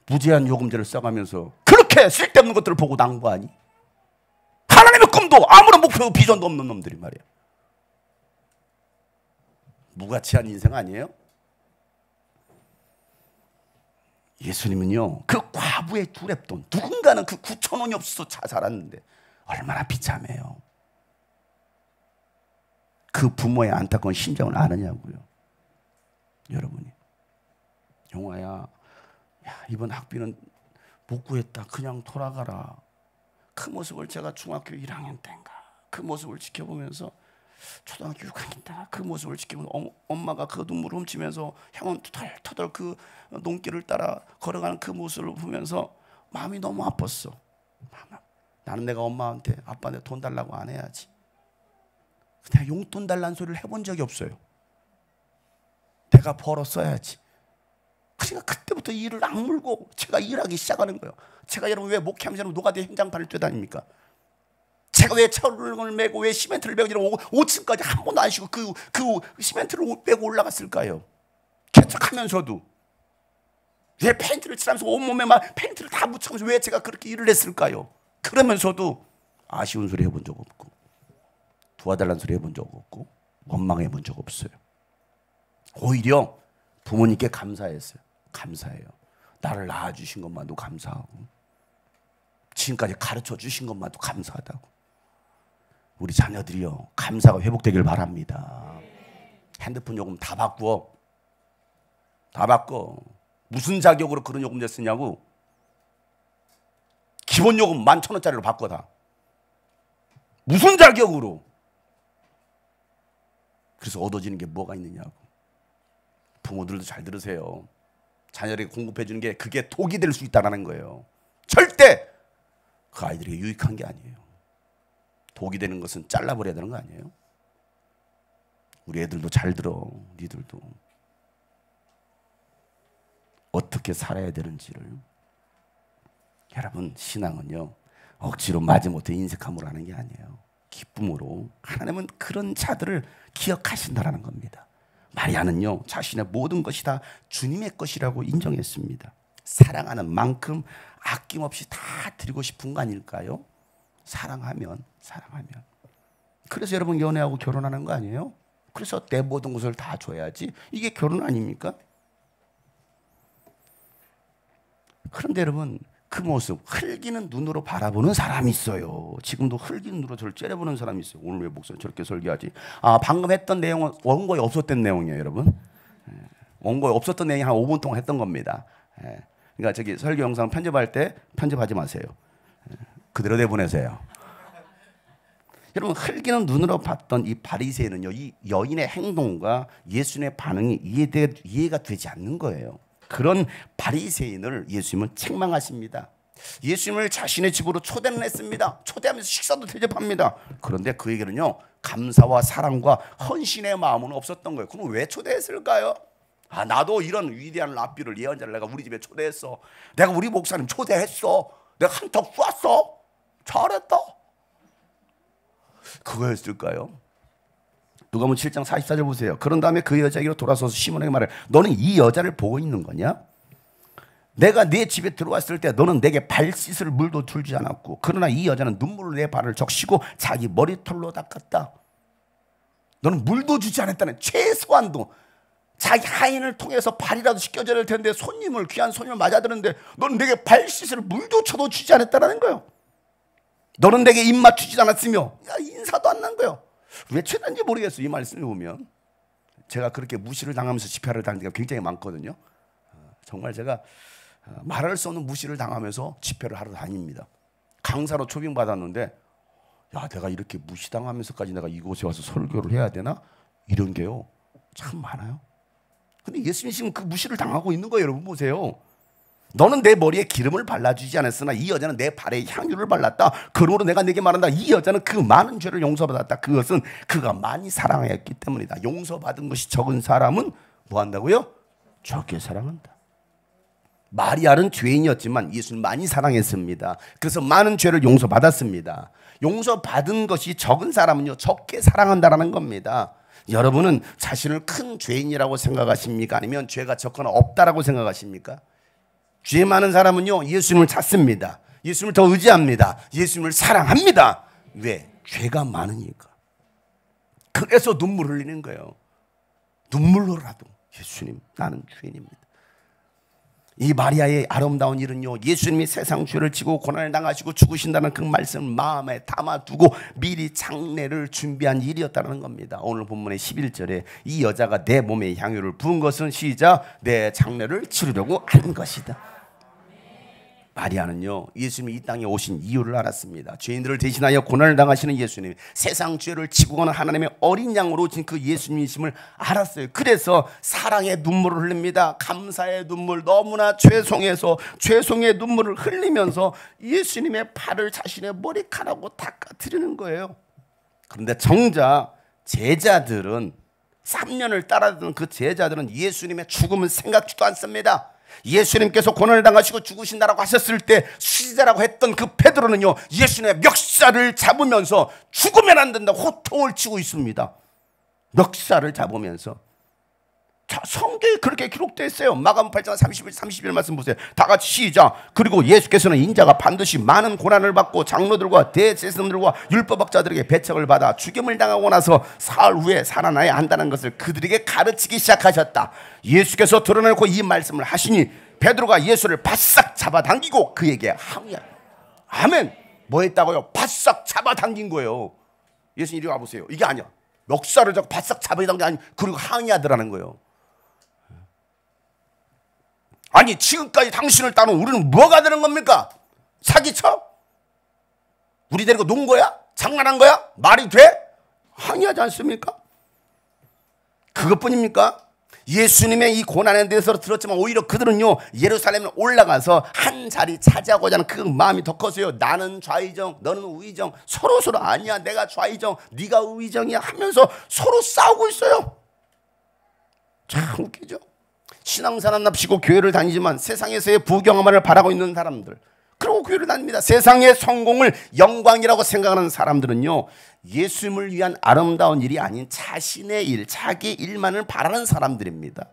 무제한 요금제를 써가면서 그렇게 쓸데없는 것들을 보고 낭보하니? 하나님의 꿈도 아무런 목표도 비전도 없는 놈들이 말이야. 무가치한 인생 아니에요? 예수님은요, 그 과부의 2렙돈, 누군가는 그 9,000원이 없어서 자살했는데 얼마나 비참해요. 그 부모의 안타까운 심정을 아느냐고요. 여러분이, 용화야, 이번 학비는 못 구했다, 그냥 돌아가라. 그 모습을 제가 중학교 1학년 때인가 그 모습을 지켜보면서, 초등학교 6학년 때인가 그 모습을 지켜보면서 엄마가 그 눈물을 훔치면서 형은 터덜터덜 그 농길을 따라 걸어가는 그 모습을 보면서 마음이 너무 아팠어. 나는 내가 엄마한테 아빠한테 돈 달라고 안 해야지. 내가 용돈 달라는 소리를 해본 적이 없어요. 내가 벌어 써야지. 그러니까 그때부터 일을 악물고 제가 일하기 시작하는 거예요. 제가 여러분 왜 목회하면서 노가다 현장판을 뛰어다닙니까? 제가 왜 철을 메고 왜 시멘트를 메고 5층까지 한 번도 안 쉬고 그 시멘트를 메고 올라갔을까요? 개척하면서도 왜 페인트를 칠하면서 온몸에 막 페인트를 다 묻혀가면서 왜 제가 그렇게 일을 했을까요? 그러면서도 아쉬운 소리 해본 적 없고 도와달라는 소리 해본 적 없고 원망해 본 적 없어요. 오히려 부모님께 감사했어요. 감사해요. 나를 낳아주신 것만도 감사하고 지금까지 가르쳐 주신 것만도 감사하다고. 우리 자녀들이요, 감사가 회복되길 바랍니다. 핸드폰 요금 다 바꿔. 다 바꿔. 무슨 자격으로 그런 요금제 쓰냐고. 기본 요금 11,000원짜리로 바꿔 다. 무슨 자격으로. 그래서 얻어지는 게 뭐가 있느냐고. 부모들도 잘 들으세요. 자녀에게 공급해 주는 게 그게 독이 될 수 있다는 거예요. 절대 그 아이들에게 유익한 게 아니에요. 독이 되는 것은 잘라버려야 되는 거 아니에요? 우리 애들도 잘 들어. 니들도 어떻게 살아야 되는지를. 여러분, 신앙은요 억지로 마지못해 인색함으로 하는 게 아니에요. 기쁨으로. 하나님은 그런 자들을 기억하신다라는 겁니다. 마리아는요 자신의 모든 것이 다 주님의 것이라고 인정했습니다. 사랑하는 만큼 아낌없이 다 드리고 싶은 거 아닐까요? 사랑하면. 그래서 여러분 연애하고 결혼하는 거 아니에요? 그래서 내 모든 것을 다 줘야지. 이게 결혼 아닙니까? 그런데 여러분, 그 모습, 흘기는 눈으로 바라보는 사람이 있어요. 지금도 흘기는 눈으로 저를 째려보는 사람이 있어요. 오늘 왜 목사님 저렇게 설교하지? 방금 했던 내용은 원고에 없었던 내용이에요, 여러분. 원고에 없었던 내용이 한 5분 동안 했던 겁니다. 그러니까 저기 설교 영상 편집할 때 편집하지 마세요. 그대로 내보내세요. 여러분, 흘기는 눈으로 봤던 이 바리새인은요, 이 여인의 행동과 예수님의 반응이 이해가 되지 않는 거예요. 그런 바리새인을 예수님은 책망하십니다. 예수님을 자신의 집으로 초대는 했습니다. 초대하면서 식사도 대접합니다. 그런데 그에게는요 감사와 사랑과 헌신의 마음은 없었던 거예요. 그럼 왜 초대했을까요? 나도 이런 위대한 랍비를, 예언자를 내가 우리 집에 초대했어. 내가 우리 목사님 초대했어. 내가 한턱 쐈어. 잘했다. 그거였을까요? 누가복음 7장 44절 보세요. 그런 다음에 그 여자에게로 돌아서서 시몬에게 말해, 너는 이 여자를 보고 있는 거냐? 내가 네 집에 들어왔을 때 너는 내게 발 씻을 물도 줄지 않았고, 그러나 이 여자는 눈물로 내 발을 적시고 자기 머리털로 닦았다. 너는 물도 주지 않았다는, 최소한도 자기 하인을 통해서 발이라도 씻겨줘야 될 텐데, 귀한 손님을 맞아들었는데 너는 내게 발 씻을 물도 쳐도 주지 않았다는 거예요. 너는 내게 입 맞추지 않았으며, 인사도 안 난 거예요. 왜 최단지 모르겠어요. 이 말씀을 보면 제가 그렇게 무시를 당하면서 집회를 다닌 데가 굉장히 많거든요. 정말 제가 말할 수 없는 무시를 당하면서 집회를 하러 다닙니다. 강사로 초빙받았는데, 내가 이렇게 무시당하면서까지 내가 이곳에 와서 설교를 해야 되나? 이런 게요 참 많아요. 근데 예수님 지금 그 무시를 당하고 있는 거예요. 여러분 보세요. 너는 내 머리에 기름을 발라주지 않았으나 이 여자는 내 발에 향유를 발랐다. 그러므로 내가 네게 말한다. 이 여자는 그 많은 죄를 용서받았다. 그것은 그가 많이 사랑하였기 때문이다. 용서받은 것이 적은 사람은 뭐 한다고요? 적게 사랑한다. 마리아는 죄인이었지만 예수는 많이 사랑했습니다. 그래서 많은 죄를 용서받았습니다. 용서받은 것이 적은 사람은요 적게 사랑한다라는 겁니다. 여러분은 자신을 큰 죄인이라고 생각하십니까? 아니면 죄가 적거나 없다라고 생각하십니까? 죄 많은 사람은요 예수님을 찾습니다. 예수님을 더 의지합니다. 예수님을 사랑합니다. 왜? 죄가 많으니까. 그래서 눈물 흘리는 거예요. 눈물로라도 예수님, 나는 죄인입니다. 이 마리아의 아름다운 일은요, 예수님이 세상 죄를 지고 고난을 당하시고 죽으신다는 그 말씀을 마음에 담아두고 미리 장례를 준비한 일이었다는 겁니다. 오늘 본문의 11절에 이 여자가 내 몸에 향유를 부은 것은 시작, 내 장례를 치르려고 한 것이다. 마리아는요 예수님이 이 땅에 오신 이유를 알았습니다. 죄인들을 대신하여 고난을 당하시는 예수님, 세상 죄를 지고 가는 하나님의 어린 양으로 오신 그 예수님이심을 알았어요. 그래서 사랑의 눈물을 흘립니다. 감사의 눈물, 너무나 죄송해서 죄송의 눈물을 흘리면서 예수님의 발을 자신의 머리카락으로 닦아드리는 거예요. 그런데 정작 제자들은 3년을 따라다니는 그 제자들은 예수님의 죽음을 생각지도 않습니다. 예수님께서 고난을 당하시고 죽으신다라고 하셨을 때 수지자라고 했던 그 베드로는요, 예수님의 멱살을 잡으면서 죽으면 안 된다고 호통을 치고 있습니다. 멱살을 잡으면서. 자, 성경에 그렇게 기록되어 있어요. 마가복음 8장 31 말씀 보세요. 다 같이 시작. 그리고 예수께서는 인자가 반드시 많은 고난을 받고 장로들과 대제사장들과 율법학자들에게 배척을 받아 죽임을 당하고 나서 사흘 후에 살아나야 한다는 것을 그들에게 가르치기 시작하셨다. 예수께서 드러내고 이 말씀을 하시니 베드로가 예수를 바싹 잡아당기고 그에게 항의하. 아멘. 뭐 했다고요? 바싹 잡아당긴 거예요. 예수님 이리 와보세요. 이게 아니야. 멱살을 잡고 바싹 잡아당긴 게 아니, 그리고 항의하더라는 거예요. 아니, 지금까지 당신을 따르면 우리는 뭐가 되는 겁니까? 사기쳐? 우리 데리고 논 거야? 장난한 거야? 말이 돼? 항의하지 않습니까? 그것뿐입니까? 예수님의 이 고난에 대해서 들었지만 오히려 그들은요, 예루살렘에 올라가서 한 자리 차지하고자 하는 그 마음이 더 커서요, 나는 좌의정, 너는 우의정, 서로 아니야, 내가 좌의정, 네가 우의정이야 하면서 서로 싸우고 있어요. 참 웃기죠. 신앙생활 납치고 교회를 다니지만 세상에서의 부경험을 바라고 있는 사람들, 그리고 교회를 다닙니다. 세상의 성공을 영광이라고 생각하는 사람들은요, 예수님을 위한 아름다운 일이 아닌 자신의 일, 자기 일만을 바라는 사람들입니다.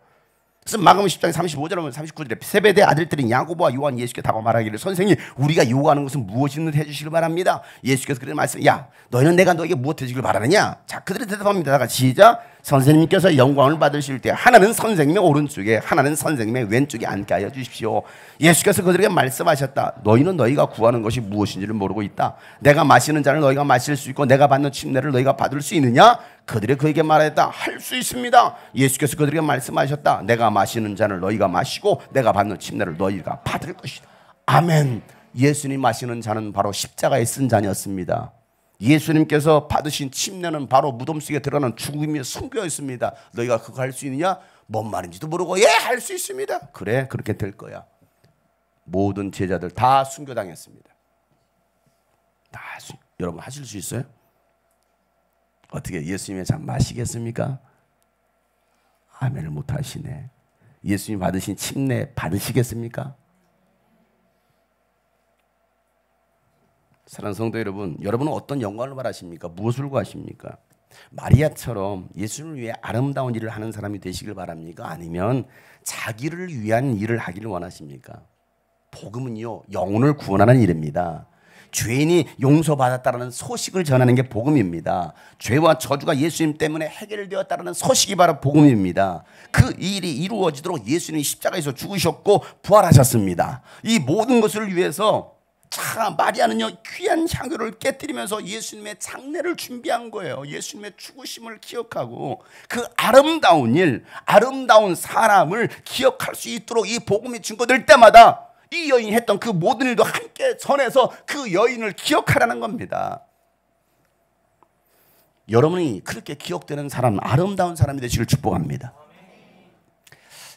그래서 마가복음 10장 35절에 39절에 세베대 아들들인 야고보와 요한 예수께 다가와 말하기를, 선생님, 우리가 요구하는 것은 무엇이든 해주시길 바랍니다. 예수께서 그런 말씀, 야, 너희는 내가 너에게 무엇 해주길 바라느냐? 자, 그들이 대답합니다. 다 같이 시작. 선생님께서 영광을 받으실 때 하나는 선생님의 오른쪽에, 하나는 선생님의 왼쪽에 앉게 하여 주십시오. 예수께서 그들에게 말씀하셨다. 너희는 너희가 구하는 것이 무엇인지를 모르고 있다. 내가 마시는 잔을 너희가 마실 수 있고 내가 받는 침례를 너희가 받을 수 있느냐? 그들이 그에게 말했다. 할 수 있습니다. 예수께서 그들에게 말씀하셨다. 내가 마시는 잔을 너희가 마시고 내가 받는 침례를 너희가 받을 것이다. 아멘. 예수님 마시는 잔은 바로 십자가에 쓴 잔이었습니다. 예수님께서 받으신 침례는 바로 무덤 속에 들어가는 죽음의 순교였습니다. 너희가 그거 할 수 있느냐? 뭔 말인지도 모르고, 예, 할 수 있습니다. 그래, 그렇게 될 거야. 모든 제자들 다 순교당했습니다. 여러분 하실 수 있어요? 어떻게 예수님의 잔 마시겠습니까? 아멘을 못 하시네. 예수님 받으신 침례 받으시겠습니까? 사랑하는 성도 여러분, 여러분은 어떤 영광을 바라십니까? 무엇을 구하십니까? 마리아처럼 예수님을 위해 아름다운 일을 하는 사람이 되시길 바랍니까? 아니면 자기를 위한 일을 하기를 원하십니까? 복음은요, 영혼을 구원하는 일입니다. 죄인이 용서받았다는 소식을 전하는 게 복음입니다. 죄와 저주가 예수님 때문에 해결되었다는 소식이 바로 복음입니다. 그 일이 이루어지도록 예수님이 십자가에서 죽으셨고 부활하셨습니다. 이 모든 것을 위해서 마리아는요, 귀한 향유를 깨뜨리면서 예수님의 장례를 준비한 거예요. 예수님의 죽으심을 기억하고 그 아름다운 일, 아름다운 사람을 기억할 수 있도록 이 복음이 증거될 때마다 이 여인이 했던 그 모든 일도 함께 전해서 그 여인을 기억하라는 겁니다. 여러분이 그렇게 기억되는 사람, 아름다운 사람이 되시길 축복합니다.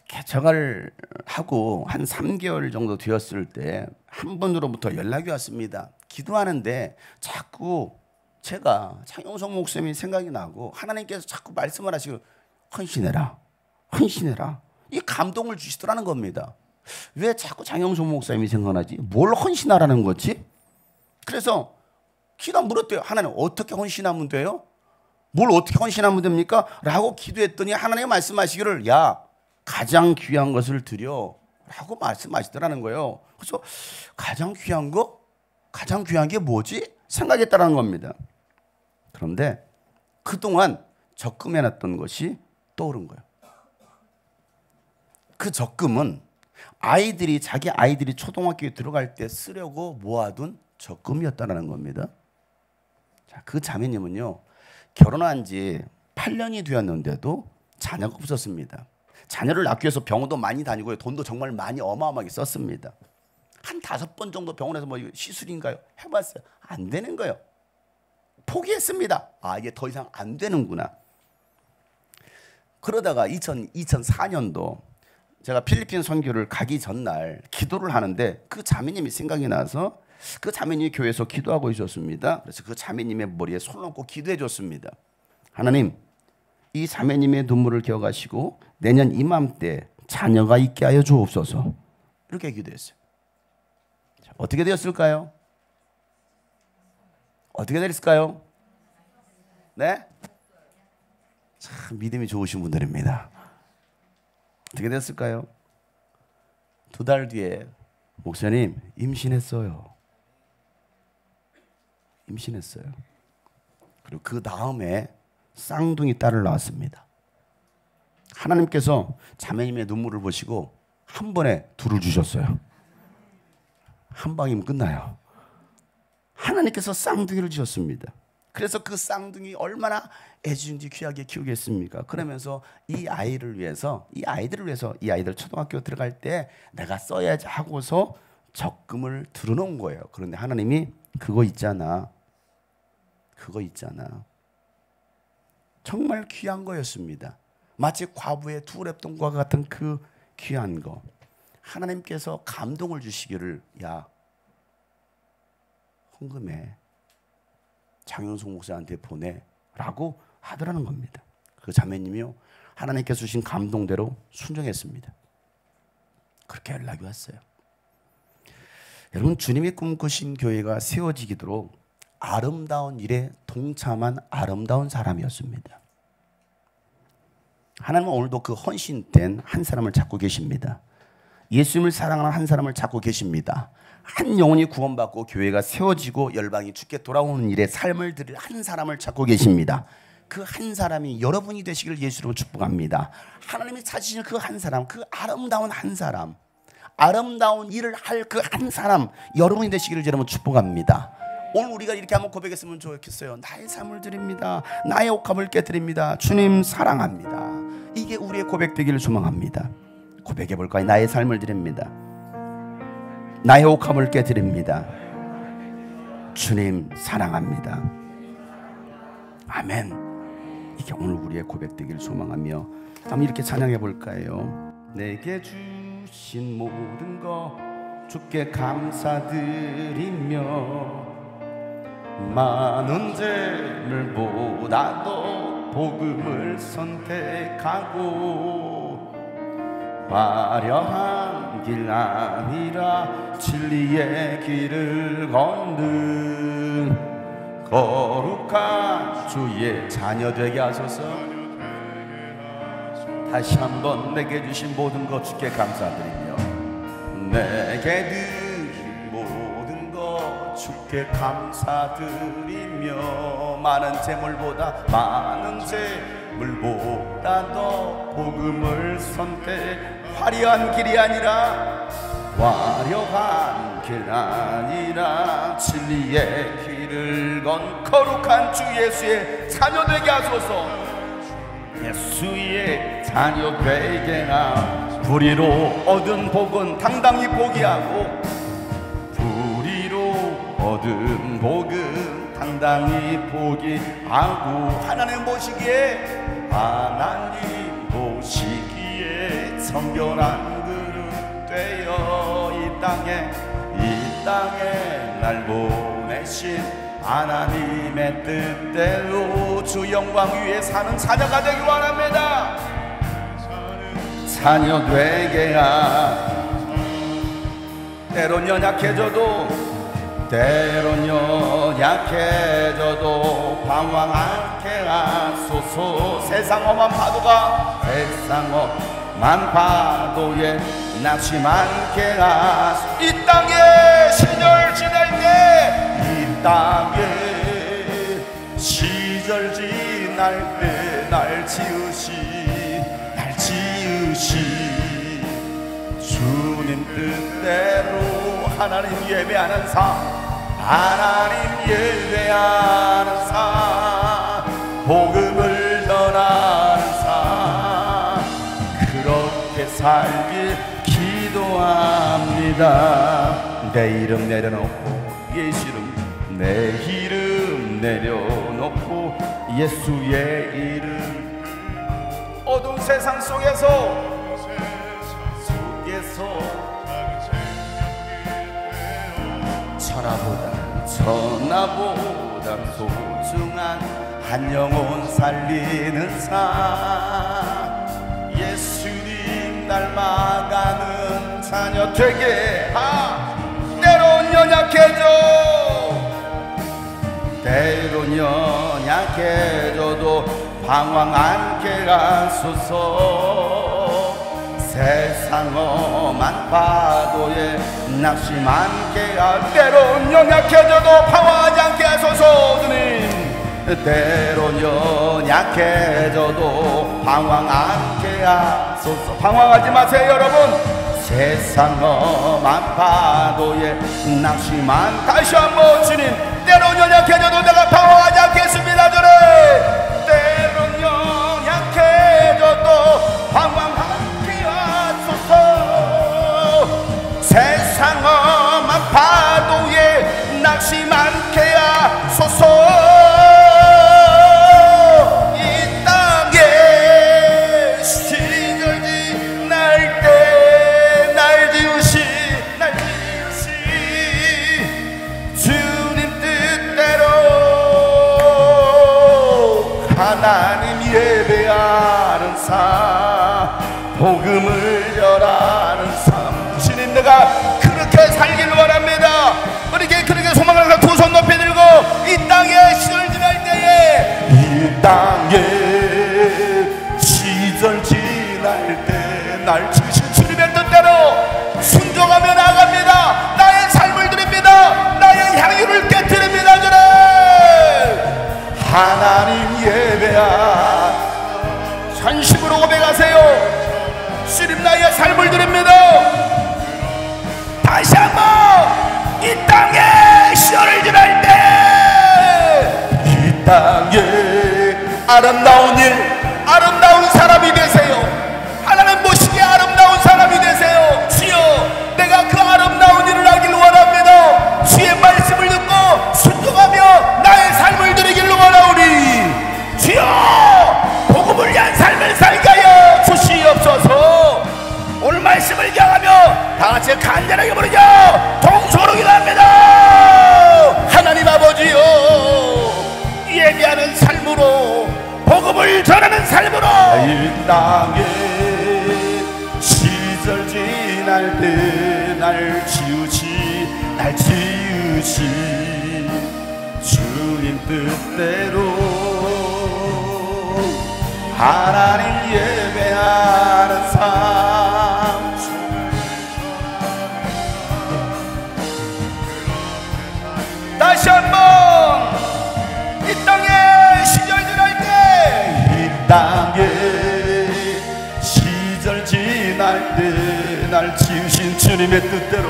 개척을 하고 한 3개월 정도 되었을 때 한 분으로부터 연락이 왔습니다. 기도하는데 자꾸 제가 장용석 목사님이 생각이 나고 하나님께서 자꾸 말씀을 하시고 헌신해라, 헌신해라, 이 감동을 주시더라는 겁니다. 왜 자꾸 장용석 목사님이 생각나지? 뭘 헌신하라는 거지? 그래서 기도 물었대요. 하나님, 어떻게 헌신하면 돼요? 뭘 어떻게 헌신하면 됩니까? 라고 기도했더니 하나님 말씀하시기를, 야, 가장 귀한 것을 드려 라고 말씀하시더라는 거예요. 그래서 가장 귀한 거? 가장 귀한 게 뭐지? 생각했다는 겁니다. 그런데 그동안 적금해놨던 것이 떠오른 거예요. 그 적금은 자기 아이들이 초등학교에 들어갈 때 쓰려고 모아둔 적금이었다는 겁니다. 자, 그 자매님은요, 결혼한 지 8년이 되었는데도 자녀가 없었습니다. 자녀를 낳기 위해서 병원도 많이 다니고요, 돈도 정말 많이 어마어마하게 썼습니다. 한 5번 정도 병원에서 뭐 시술인가요? 해봤어요. 안 되는 거예요. 포기했습니다. 아, 이게 더 이상 안 되는구나. 그러다가 2004년도 제가 필리핀 선교를 가기 전날 기도를 하는데 그 자매님이 생각이 나서 그 자매님이 교회에서 기도하고 있었습니다. 그래서 그 자매님의 머리에 손을 얹고 기도해 줬습니다. 하나님, 이 자매님의 눈물을 기억하시고 내년 이맘때 자녀가 있게 하여 주옵소서. 이렇게 기도했어요. 자, 어떻게 되었을까요? 어떻게 됐을까요? 네? 참 믿음이 좋으신 분들입니다. 어떻게 됐을까요? 2달 뒤에 목사님 임신했어요. 임신했어요. 그리고 그 다음에 쌍둥이 딸을 낳았습니다. 하나님께서 자매님의 눈물을 보시고 한 번에 둘을 주셨어요. 한 방이면 끝나요. 하나님께서 쌍둥이를 주셨습니다. 그래서 그 쌍둥이 얼마나 애지중지 귀하게 키우겠습니까? 그러면서 이 아이들을 위해서 이 아이들 초등학교 들어갈 때 내가 써야지 하고서 적금을 들어놓은 거예요. 그런데 하나님이 그거 있잖아. 정말 귀한 거였습니다. 마치 과부의 2랩돈과 같은 그 귀한 거. 하나님께서 감동을 주시기를, 야, 헌금해. 장윤성 목사한테 보내라고 하더라는 겁니다. 그 자매님이요, 하나님께서 주신 감동대로 순종했습니다. 그렇게 연락이 왔어요. 여러분, 주님이 꿈꾸신 교회가 세워지도록 아름다운 일에 동참한 아름다운 사람이었습니다. 하나님은 오늘도 그 헌신된 한 사람을 찾고 계십니다. 예수님을 사랑하는 한 사람을 찾고 계십니다. 한 영혼이 구원받고 교회가 세워지고 열방이 주께 돌아오는 일에 삶을 드릴 한 사람을 찾고 계십니다. 그 한 사람이 여러분이 되시기를 예수로 축복합니다. 하나님이 찾으신 그 한 사람, 그 아름다운 한 사람, 아름다운 일을 할 그 한 사람, 여러분이 되시기를 여러분 축복합니다. 오늘 우리가 이렇게 한번 고백했으면 좋겠어요. 나의 삶을 드립니다. 나의 옥합을 깨뜨립니다. 주님 사랑합니다. 이게 우리의 고백되기를 소망합니다. 고백해볼까요? 나의 삶을 드립니다. 나의 옥합을 깨뜨립니다. 주님 사랑합니다. 아멘. 이게 오늘 우리의 고백되기를 소망하며 한번 이렇게 찬양해볼까요? 내게 주신 모든 것 주께 감사드리며 많은 재물보다도 복음을 선택하고 화려한 길 아니라 진리의 길을 걷는 거룩한 주의 자녀 되게 하소서. 다시 한번 내게 주신 모든 것 주께 감사드리며 내게 주신 모든 것 주께 감사드리며 많은 재물보다도 복음을 선택 화려한 길이 아니라 진리의 길을 건 거룩한 주 예수의 자녀 되게 하소서. 예수의 자녀 되게 하소서. 불의로 얻은 복은 당당히 포기하고 얻은 복은 당당히 포기하고 하나님 보시기에 성결한 그릇 되어 이 땅에 날 보내신 하나님의 뜻대로 주 영광 위에 사는 자녀가 되기 원합니다. 자녀 되게 때론 연약해져도 방황 않게 하소서. 세상 험한 파도에 낙심 않게 하소서. 이 땅에 시절 지날 때 날 지으시 주님 뜻대로 하나님 예배하는 삶 복음을 전하는 삶 그렇게 살길 기도합니다. 내 이름 내려놓고 예수 이름 내 이름 내려놓고 예수의 이름 어두운 세상 속에서 천하보다 소중한 한 영혼 살리는 삶 예수님 닮아가는 자녀 되게 때론 연약해져 때론 연약해져도 방황 않게 하소서 세상 험한 파도에 낙심 않게 때론 연약해져도 방황하지 않게 하소서 주님 때론 연약해져도 방황 않게 하소서 방황하지 마세요 여러분 세상 험한 파도에 낙심한 다시 한번 주님 때론 연약해져도 내가 방황하지 않겠습니다 주님 때론 연약해져도 방황 않게 하소서 세상 험한 파도에 낙심 않게 하소서 하나님 예배하는 삶 복음을 전하는 삶 주님 내가 그렇게 살기를 원합니다 우리에게 그렇게 소망을 갖고 두 손 높이 들고 이 땅에 시절 지날 때에 이 땅에 시절 지날 때 날 지으신 주님의 뜻대로 순종하며 나아갑니다 나의 삶을 드립니다 나의 향유를 깨뜨립니다 주님 하나님 예배하 전심으로 고백하세요 주님 나의 삶을 드립니다 다시 한번 이 땅에 시절을 지날 때 이 땅에 아름다운 일 아름다운 사람이 되세요 하나님 보시기에 아름다운 사람이 되세요 주여 내가 그 아름다운 일을 하길 원합니다 주의 말씀을 듣고 순종하며 나의 삶을 드리길 원하오니 주여 복음을 위한 삶을 살게 하여 주시옵소서 오늘 말씀을 기억하며 다같이 간절하게 부르죠 동서로 기도합니다 하나님 아버지여 예배하는 삶으로 복음을 전하는 삶으로 이 땅에 시절 지날 때 날 지으시 주님 뜻대로 하나님 예배하는 삶 다시 한번 이 땅에 시절 지날 때 이 땅에 시절 지날 때 날 지으신 주님의 뜻대로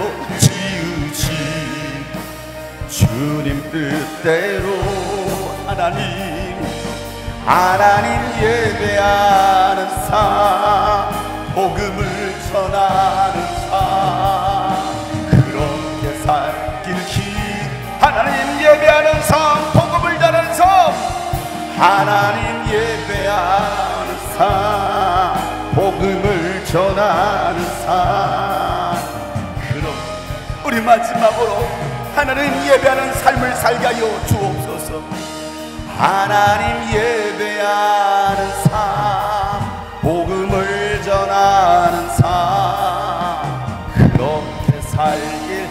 주님 뜻대로 하나님 예배하는 삶 복음을 전하는 삶 그렇게 살길 하나님 예배하는 삶 복음을 전하는 삶 하나님 예배하는 삶 복음을 전하는 삶 그럼 우리 마지막으로 하나님 예배하는 삶을 살게 하여 주옵소서 하나님 예배하는 삶 복음을 전하는 삶 그렇게 살길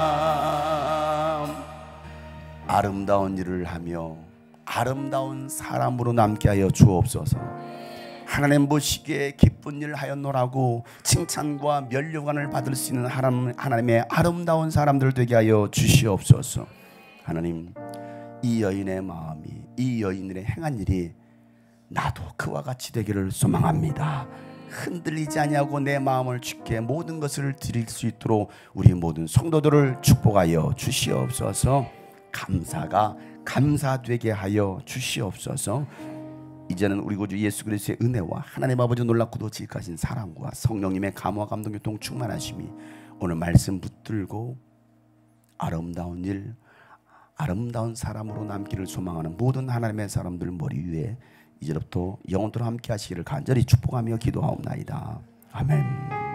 기도합니다 아름다운 일을 하며 아름다운 사람으로 남게 하여 주옵소서 하나님 보시기에 기쁜 일 하였노라고 칭찬과 면류관을 받을 수 있는 하나님의 아름다운 사람들 되게 하여 주시옵소서 하나님 이 여인의 마음이 이 여인의 행한 일이 나도 그와 같이 되기를 소망합니다 흔들리지 아니하고 내 마음을 주께 모든 것을 드릴 수 있도록 우리 모든 성도들을 축복하여 주시옵소서 감사가 감사되게 하여 주시옵소서 이제는 우리 구주 예수 그리스도의 은혜와 하나님 아버지 놀랍고도 지극하신 사랑과 성령님의 감화 감동 교통 충만하심이 오늘 말씀 붙들고 아름다운 일 아름다운 사람으로 남기를 소망하는 모든 하나님의 사람들 머리 위에 이제부터 영원토록 함께 하시기를 간절히 축복하며 기도하옵나이다. 아멘.